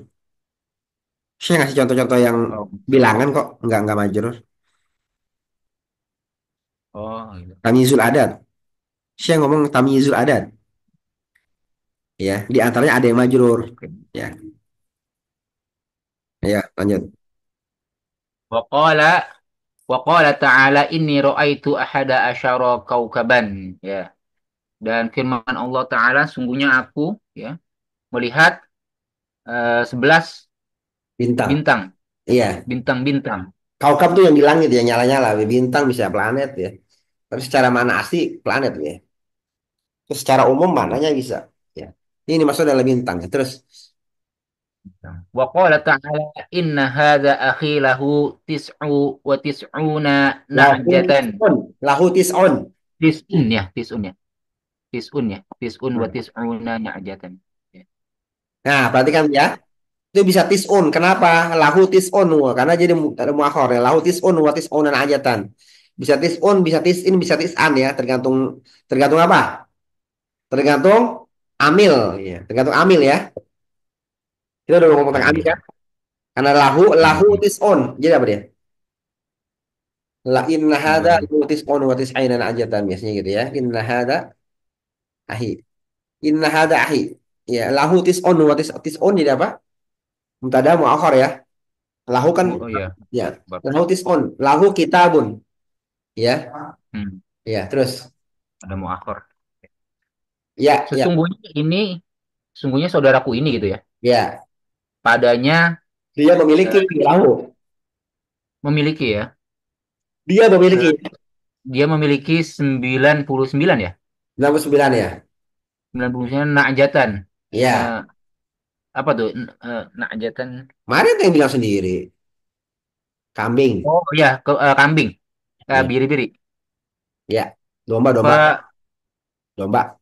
Saya ngasih contoh-contoh yang Oh, bilangan kok enggak majur. oh gitu. Tamyizul adat. Saya ngomong tamyizul adat, ya. Di antaranya ada yang majrur, Oke. ya. Ya, lanjut. Waqala waqala ta'ala inni ra'aitu ahada asyara kaukaban ya. Dan firman Allah Ta'ala sungguhnya aku ya melihat 11 Bintang. bintang, Iya. bintang-bintang. Kaukab tuh yang di langit ya, nyala-nyala. Bintang bisa planet ya. Tapi secara mana asli planet ya. Terus secara umum mananya bisa. Ya. Ini maksud adalah bintang ya. Terus Wa qala ta'ala inna hadza akhi lahu tis'u wa tis'una lahu na'jatan. tis'un. Lahu tis'un. Tis'un ya. Tis'un wa Hmm. tis'una na'jatan. Ya. Nah, perhatikan ya. Itu bisa tis'un. Kenapa? Lahu tis'un. Wah, karena jadi ada muakhir ya. Lahu tis'un wa tis'unan ajatan. Bisa tis'un, bisa tis'in, bisa tis'an ya. Tergantung tergantung apa? Tergantung amil ya. Tergantung amil ya. Kita udah ngomong tentang amil Amil. kan? Karena lahu Hmm. tis'un. Jadi apa dia? La inna hada Gimana? tis'un wa tis'ainan ajatan biasanya gitu ya. Inna hada ahi. Inna hada ahi. Ya, lahu tis'un wa tis'un jadi apa? Mubtada muakhar ya. Lahu kan Oh iya. ya. Bab. Lahu tis'un. Lahu kitabun. Ya. Hmm. Ya, terus. Ada muakhir. Ya. Sesungguhnya ini, sesungguhnya saudaraku ini gitu ya. Ya. Padanya Dia memiliki eh, lahu. memiliki ya. Dia memiliki eh, Dia memiliki 99 ya. 69 ya. 99 na'jatan. Eh, Ya. apa tuh? Na'jatan. Mari yang bilang sendiri. Kambing. Oh iya, kambing. Ya. Biri-biri. Ya. Domba. Fa Domba.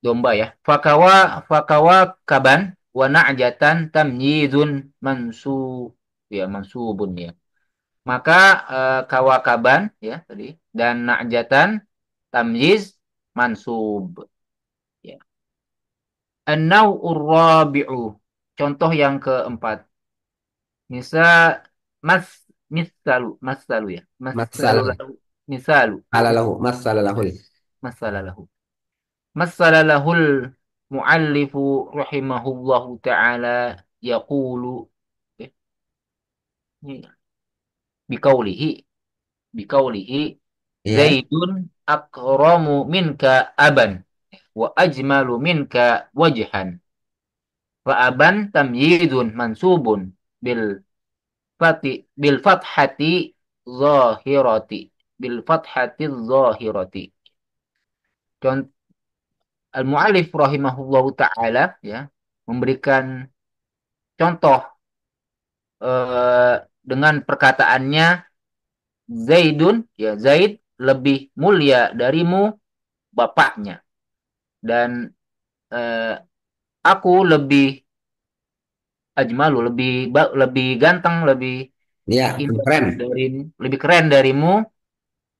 domba ya. Fakawa kaban wa na'jatan tamyizun mansu ya mansubun ya. Maka kawakaban ya tadi dan na'jatan tamyiz mansub ya. An-naw'ur rabi'u. Contoh yang keempat. Misal mas masalu ya. Masalu Masalah. lahu. Misalu. Halalahu. Masalah. Masalalahu. Masalalahul muallifu rahimahullahu ta'ala yaqulu eh, ini biqaulihi biqaulihi Ya. Zaidun akramu minka aban wa ajmalu minka wajhan wa aban tamyidun mansubun bil bil fathati zahirati bil fathati zahirati. Contoh al-mu'allif rahimahullahu taala ya memberikan contoh dengan perkataannya Zaidun ya Zaid lebih mulia darimu bapaknya dan eh, aku lebih ajmalu lebih ganteng lebih Ya. indah Keren. dari lebih keren darimu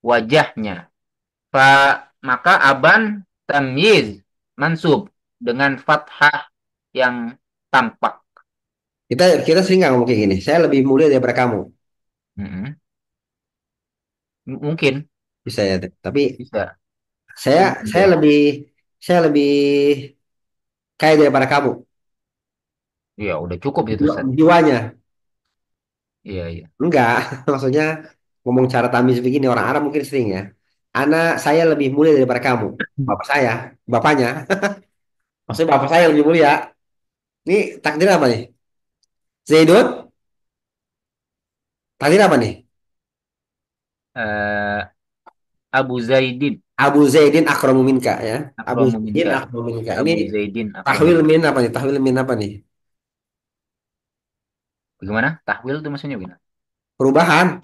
wajahnya. Fa maka aban tamyiz mansub dengan fathah yang tampak. Kita kita sering nggak ngomong kayak gini. Saya lebih mulia daripada kamu. Mm-mm. Mungkin Bisa ya. Tapi bisa. saya saya Ada. lebih kaya daripada kamu. Ya udah cukup itu Ustaz. Jiwanya. Iya, iya. Enggak, maksudnya ngomong cara tamis begini orang Arab mungkin sering ya. Saya lebih mulia daripada kamu. Bapak saya, bapaknya. Maksudnya bapak saya lebih mulia. Ini takdir apa nih? Zaidun, takdir apa nih? Eh, Abu Zaidin Abu Zaidin akramu minka ya. Abu akramu Zaidin minka. akramu minka. Ini Abu Zaidin akramu tahwil minka. min apa nih? Tahwil min apa nih? Bagaimana? Tahwil itu maksudnya gimana? Perubahan.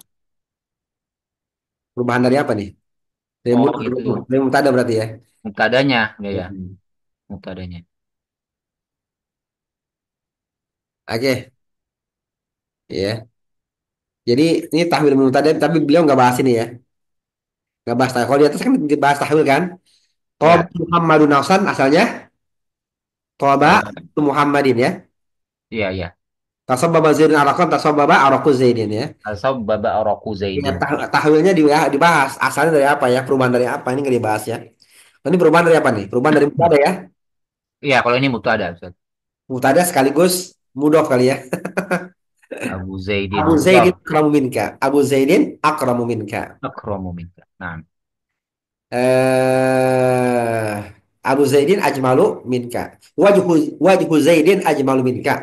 Perubahan dari apa nih? Oh, itu Dari mubtada berarti ya. muktadanya, ya ya, Hmm. muktadanya. Oke, ya. Jadi ini tahwil min mubtada tapi beliau nggak bahas ini ya. Nggak bahas tahwil. Kalau di atas kan dibahas tahwil kan. Toba Ya, Muhammadun Nafsan asalnya. Toba eh, itu Muhammadin ya. iya iya. Tasabbaba Zaidun Arakon, tasabbaba Araku Zaidin ya. Asal baba oroku Ya, Zaidin. tahwilnya dibahas. Asalnya dari apa ya? Perubahan dari apa? Ini nggak dibahas ya. Ini perubahan dari apa nih? Perubahan dari mubtada ya. Iya, kalau ini mubtada, Ustaz. Mubtada sekaligus mudhof kali ya. Abu Zaidin Abu Zaidin mudhaf. akramu minka. Abu Zaidin akramu minka. Akramu minka. Nah, Eh Abu Zaidin ajmalu minka. Wajhu wajhu Zaidin ajmalu minka.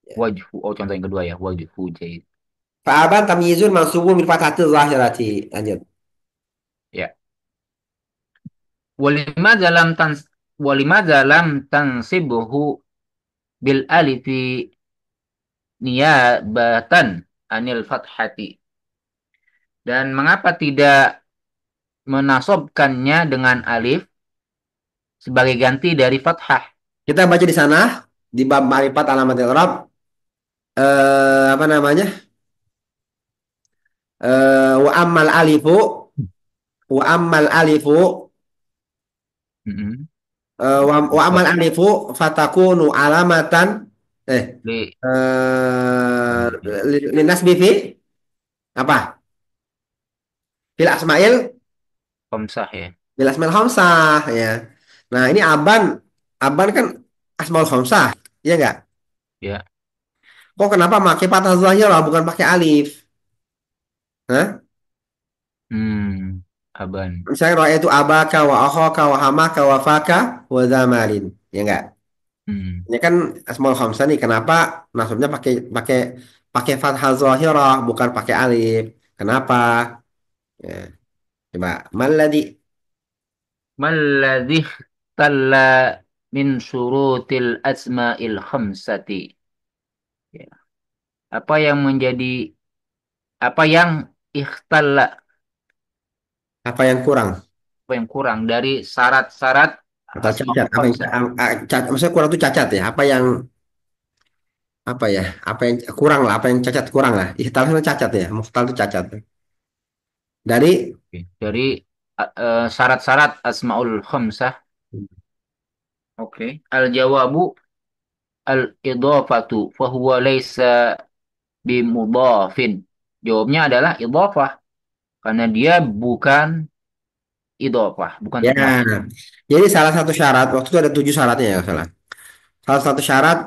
Ya. wajhu. Oh, contoh yang kedua ya. Wajhu Zaid. Fa'aban tamyizun mansubun min fathati zahirati. Lanjut. Ya. Walimadza lam tans walimadza lam tansibhu bil alifi niyabatan anil fathati. Dan mengapa tidak menasobkannya dengan alif sebagai ganti dari fathah? Kita baca di sana di bab ma'rifat alamat i'rab apa namanya? Wa ammal alifu wa ammal alifu Mm-mm. wa ammal alifu fatakunu alamatan eh Li linasbi fi apa? Fil asmail Komsah ya. fil asmail khamsah ya. Nah, ini aban aban kan asmaul khamsah, iya enggak? Ya. Kok kenapa pakai fathah zahirah bukan pakai alif? Hah? Hmm. Aban. Misalnya roh itu abaka wa akhaka wa hamaka wa faka wa zamalin. Ya enggak? Hmm. Ini kan asmaul khamsah nih. Kenapa maksudnya pakai pakai pakai fathah zahirah bukan pakai alif? Kenapa? Ya, coba malladhi Malladhi talla min syurutil asma'il khamsati. Ya. Apa yang menjadi apa yang ikhtalla, apa yang kurang apa yang kurang dari syarat-syarat atau cacat? asmaul Apa yang khamsah. maksudnya kurang itu cacat ya? Apa ya? Apa yang kurang lah? Apa yang cacat kurang lah? Ihtal itu cacat ya? Mukhtal itu cacat. Dari Oke. Dari syarat-syarat asmaul khamsah. Oke. Al-jawabu al-idhafatu fahuwa laysa bimudhafin. Jawabnya adalah idhafah karena dia bukan idhafah, bukan ya, termasuk. jadi salah satu syarat waktu itu ada 7 syaratnya ya salah. Salah satu syarat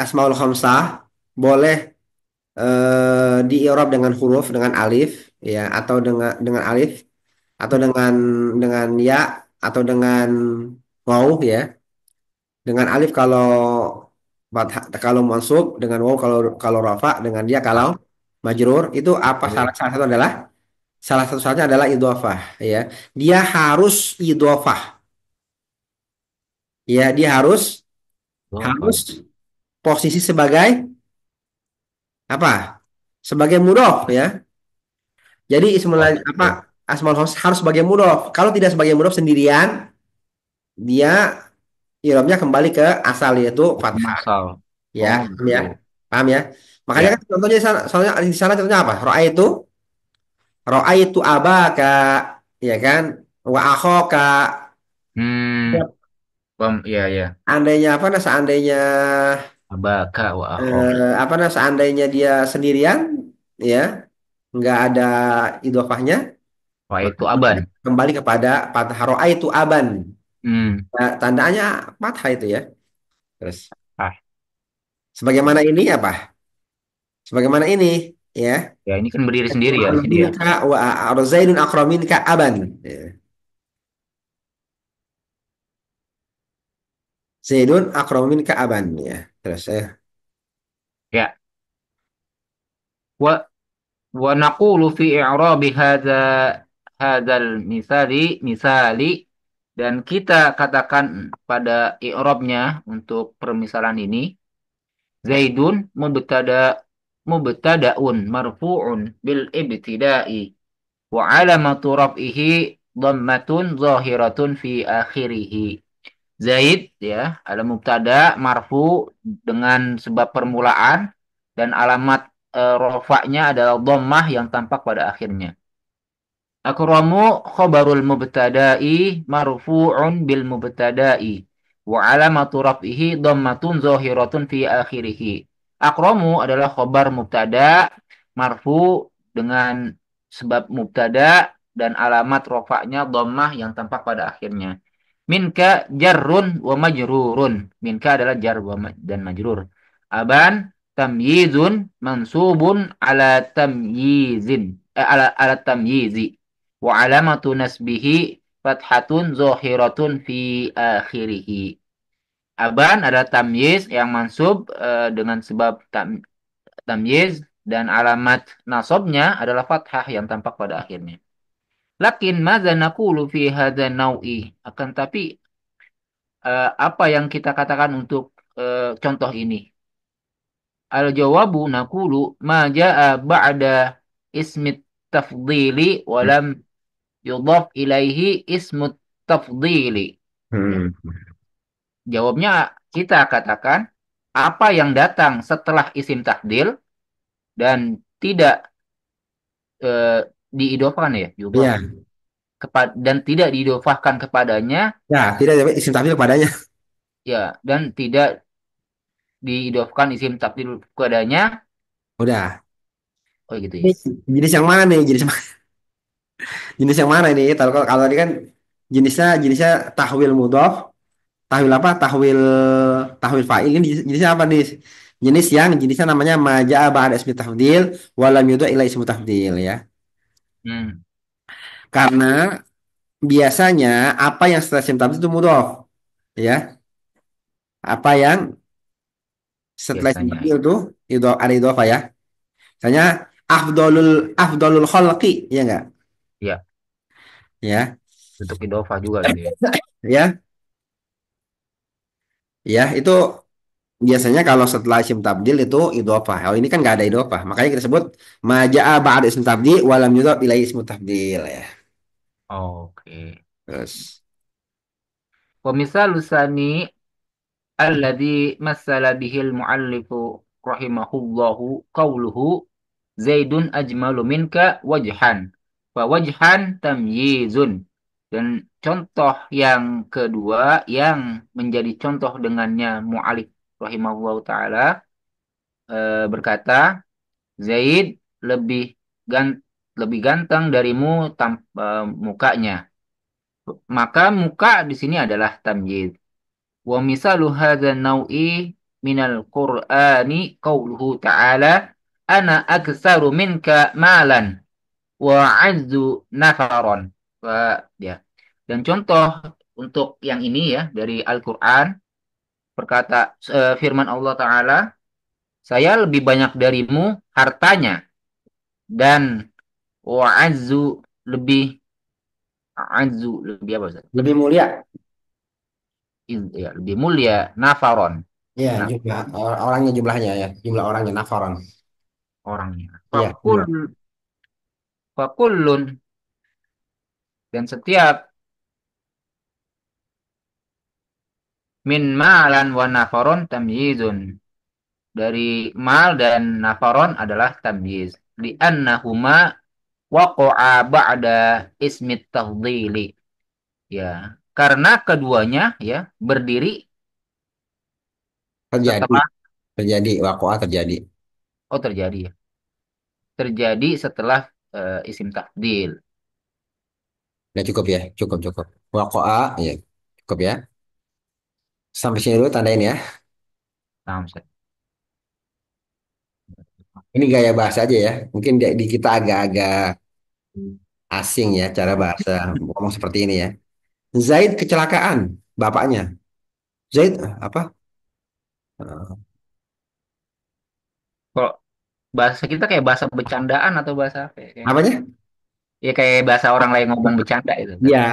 asmaul khamsah boleh di i'rab dengan huruf dengan alif ya atau dengan alif atau dengan ya atau dengan waw ya. Dengan alif kalau kalau mansub, dengan waw kalau kalau rafa, dengan dia kalau Ah, majrur itu apa majrur. salah satu adalah salah satu syaratnya adalah idhofah ya. Dia harus idhofah. Ya, dia harus harus Idhafah. posisi sebagai apa? Sebagai mudhof ya. Jadi Oh, apa betul. asmaul husna harus sebagai mudhof. Kalau tidak sebagai mudhof sendirian, dia i'rabnya kembali ke asal yaitu Hukum fathah asal. ya. Oh, Paham gitu. ya? Paham ya? Makanya kan Ya. contohnya di sana, soalnya di sana contohnya apa? Ro'a itu abaka ya kan? Wa akhaka. Hmm, ya ya. Andainya apa nah seandainya Abaka wa akho. apa nah seandainya dia sendirian ya nggak ada idofahnya Wah, maka itu aban. kembali kepada fathah ro'a itu aban. Hmm. Nah, tandanya fathah itu ya terus Ah, sebagaimana ya. ini apa Sebagaimana ini, ya. Ya, ini kan berdiri sendiri ya di sini ya. Minka wa Zaidun aqra minka aban. Ya. Zaidun aqra minka aban, ya. Terus Ya. Wa wa naqulu fi i'rabi hadzal misali dan kita katakan pada i'rabnya untuk permisalan ini Zaidun mubtada'un marfu'un bil ibtida'i wa alamatu raf'ihi dhammatun zahiratun fi akhirih. Zaid ya, ada mubtada marfu dengan sebab permulaan dan alamat rofaknya adalah dhammah yang tampak pada akhirnya. Akramu khabarul mubtada'i marfu'un bil mubtada'i wa alamatu raf'ihi dhammatun zahiratun fi akhirih. Akramu adalah khabar mubtada marfu dengan sebab mubtada dan alamat rofaknya dhammah yang tampak pada akhirnya. Minka jarrun wa majrurun. Minka adalah jar dan majrur. Aban tamyizun mansubun ala tamyizin. Ala tamyizi. Wa alamatu nasbihi fathatun zahiratun fi akhirih. Aban adalah tamyiz yang mansub dengan sebab tamyiz dan alamat nasabnya adalah fathah yang tampak pada akhirnya. Lakin madza naqulu fi hadzal nau'i? Akan tapi apa yang kita katakan untuk contoh ini? Al-jawabu naqulu ma jaa ba'da ismi tafdili wa lam yudhaf ilaihi ismu tafdili. hmm. Jawabnya kita katakan apa yang datang setelah isim tafdil dan tidak eh, diidofahkan ya, yudhaf Iya. dan tidak diidofahkan kepadanya Ya, tidak ada isim tafdil padanya. ya dan tidak diidofahkan isim tafdil kepadanya. Udah. Oh gitu Ini ya. jenis yang mana nih? Jenis yang mana ini? Kalau tadi kan jenisnya tahwil mudhaf, tahwil apa? Tahwil fa'il. Ini jenisnya apa nih? Jenisnya namanya majaa ba'da ismi tafdil walam yudu ila ismi tafdil, ya. Hmm, Karena biasanya apa yang setelah isim tafdil itu mudhaf, ya. Apa yang setelah isim biasanya tafdil itu ada idhofah, ya. Misalnya afdolul afdolul khalqi, ya enggak? ya Ya. bentuk idofah juga gitu ya. Ya, ya itu biasanya kalau setelah isim tabdil itu idhofah. Kalau ini kan nggak ada idhofah. Makanya kita sebut majaa ba'da isim tabdil walam yudhaf ilaihi ismu tabdil, ya. Oke. Terus Wa misal sani alladhi masala bihil muallifu rahimahullahu qawluhu Zaidun ajmalu minka wajhan. Wa wajhan tamyizun. Dan contoh yang kedua yang menjadi contoh dengannya mu'alif rahimahullahu ta'ala berkata Zaid lebih gan lebih ganteng darimu mukanya. Maka muka di sini adalah tamyiz. Wa misalu hadzal nau'i minal Qur'ani qauluhu ta'ala ana aktsaru minka malan wa azzu nafaron. Ya. Dan contoh untuk yang ini ya dari Al-Qur'an berkata firman Allah taala saya lebih banyak darimu hartanya dan wa azzu lebih azzu lebih apa Ustaz? lebih mulia, Ya, lebih mulia nafaron. ya, Nah, orangnya jumlahnya, ya, jumlah orangnya nafaron. orangnya. Iya, jumlah. Fakullun dan setiap min ma'lan wa nafaron tamyizun. Dari mal dan nafaron adalah tamyiz. Li'annahuma waqa'a ba'da ismi tafdili. Ya, karena keduanya ya berdiri Terjadi, setelah wakoa terjadi. terjadi ya. Terjadi setelah isim tafdil. Ya cukup, ya, cukup cukup. Wakoa, ya, cukup, ya. Sampai sini dulu tandain, ya. Paham, Ustaz? Ini gaya bahasa aja ya. Mungkin di kita agak-agak asing ya cara bahasa ngomong seperti ini ya. Zaid kecelakaan bapaknya. Zaid apa? Kok bahasa kita kayak bahasa bercandaan atau bahasa apa ya? Kayak, Apanya? ya kayak bahasa orang lain ngomong bercanda itu kan. Iya.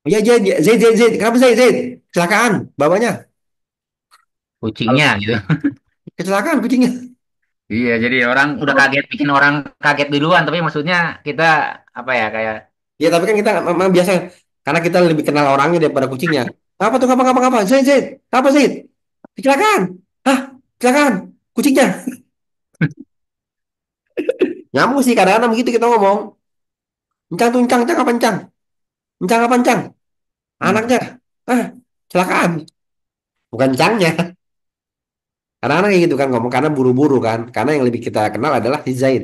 Ya, Zaid, Zaid, Zaid, Zaid. Kenapa Zaid, Zaid? Kecelakaan bapaknya. Kucingnya gitu. Kecelakaan kucingnya. Iya, jadi orang udah kaget, bikin orang kaget duluan, tapi maksudnya kita apa ya kayak Ya tapi kan kita memang biasa karena kita lebih kenal orangnya daripada kucingnya. Apa tuh? Apa? Zaid, Zaid. Apa Zaid? Kecelakaan. Hah? Kecelakaan. Kucingnya. Nyambung sih kadang-kadang begitu kita ngomong. Encang tuh, encang, encang apa encang? Encang apa encang? hmm, Anaknya. Ah, kecelakaan. Bukan encangnya. Kadang-kadang kayak gitu kan ngomong karena buru-buru kan. Karena yang lebih kita kenal adalah si Zaid.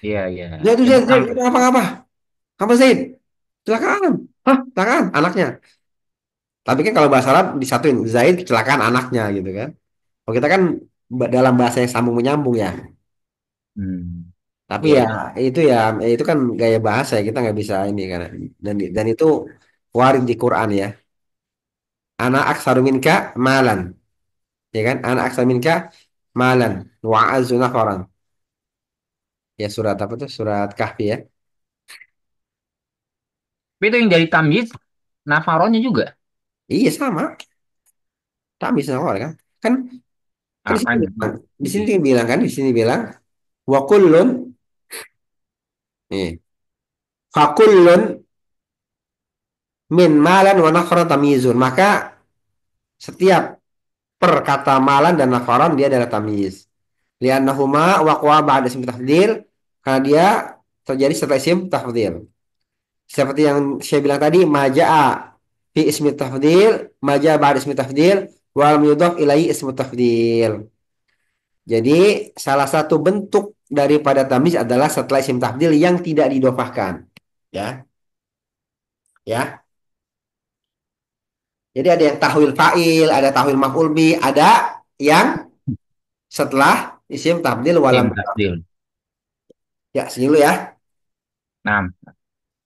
iya iya. Zaid tuh Ya Zaid, bukan Zaid. Itu apa? Apa Zaid? Kecelakaan. Hah? Kecelakaan anaknya. Tapi kan kalau bahasa Arab disatuin. Zaid kecelakaan anaknya gitu kan. Kalau kita kan dalam bahasa yang sambung menyambung ya. hmm, Tapi iya ya iya. itu kan gaya bahasa ya kita nggak bisa ini kan. Dan itu warid di Quran ya. Anak aksaru minka malan. Ya kan? Anak aksaru minka malan. Wa'azu nafaran. Ya surat apa tuh? Surat Kahfi ya. Tapi itu yang jadi tamyiz nafaronnya juga. Iya sama. Tak bisa nafaran kan? Kan kan di sini Apanya? bilang, di sini bilang kan, di sini bilang wa kullun nih. Fakullun min malan wa nafaran tamyizun. Maka setiap per kata malan dan nafaran dia adalah tamyiz. Liannahuma waqwa ba'da ismi tafdil karena dia terjadi setelah isim tafdil. Seperti yang saya bilang tadi, maja'a fi ismi tafdil, maja'a ba'da ismi tafdil, wal yudhaf ilai ismi tafdil. Jadi salah satu bentuk daripada tamyiz adalah setelah isim tafdil yang tidak didofahkan. Ya, ya. Jadi ada yang tahwil fa'il, ada tahwil maf'ul bi, ada yang setelah isim tafdil walam. Tim takdil. Ya, sini dulu ya. Nah,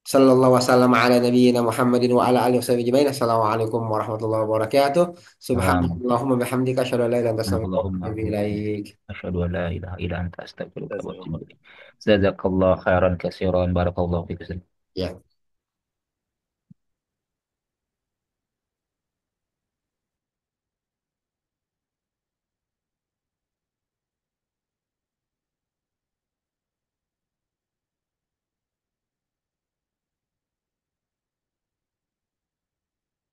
Sallallahu wasallam ala nabiyyina Muhammadin wa ala alihi wasallam ajma'in. Assalamualaikum warahmatullahi wabarakatuh. salam. Subhanallahumma bihamdika asyhadu an la ilaha illa anta astaghfiruka wa Allahumma atubu ilaik. asyhadu an la ilaha illa anta astaghfiruka wa atubu ilaik. Jazakallahu khairan katsiran barakallahu fiik. Ya.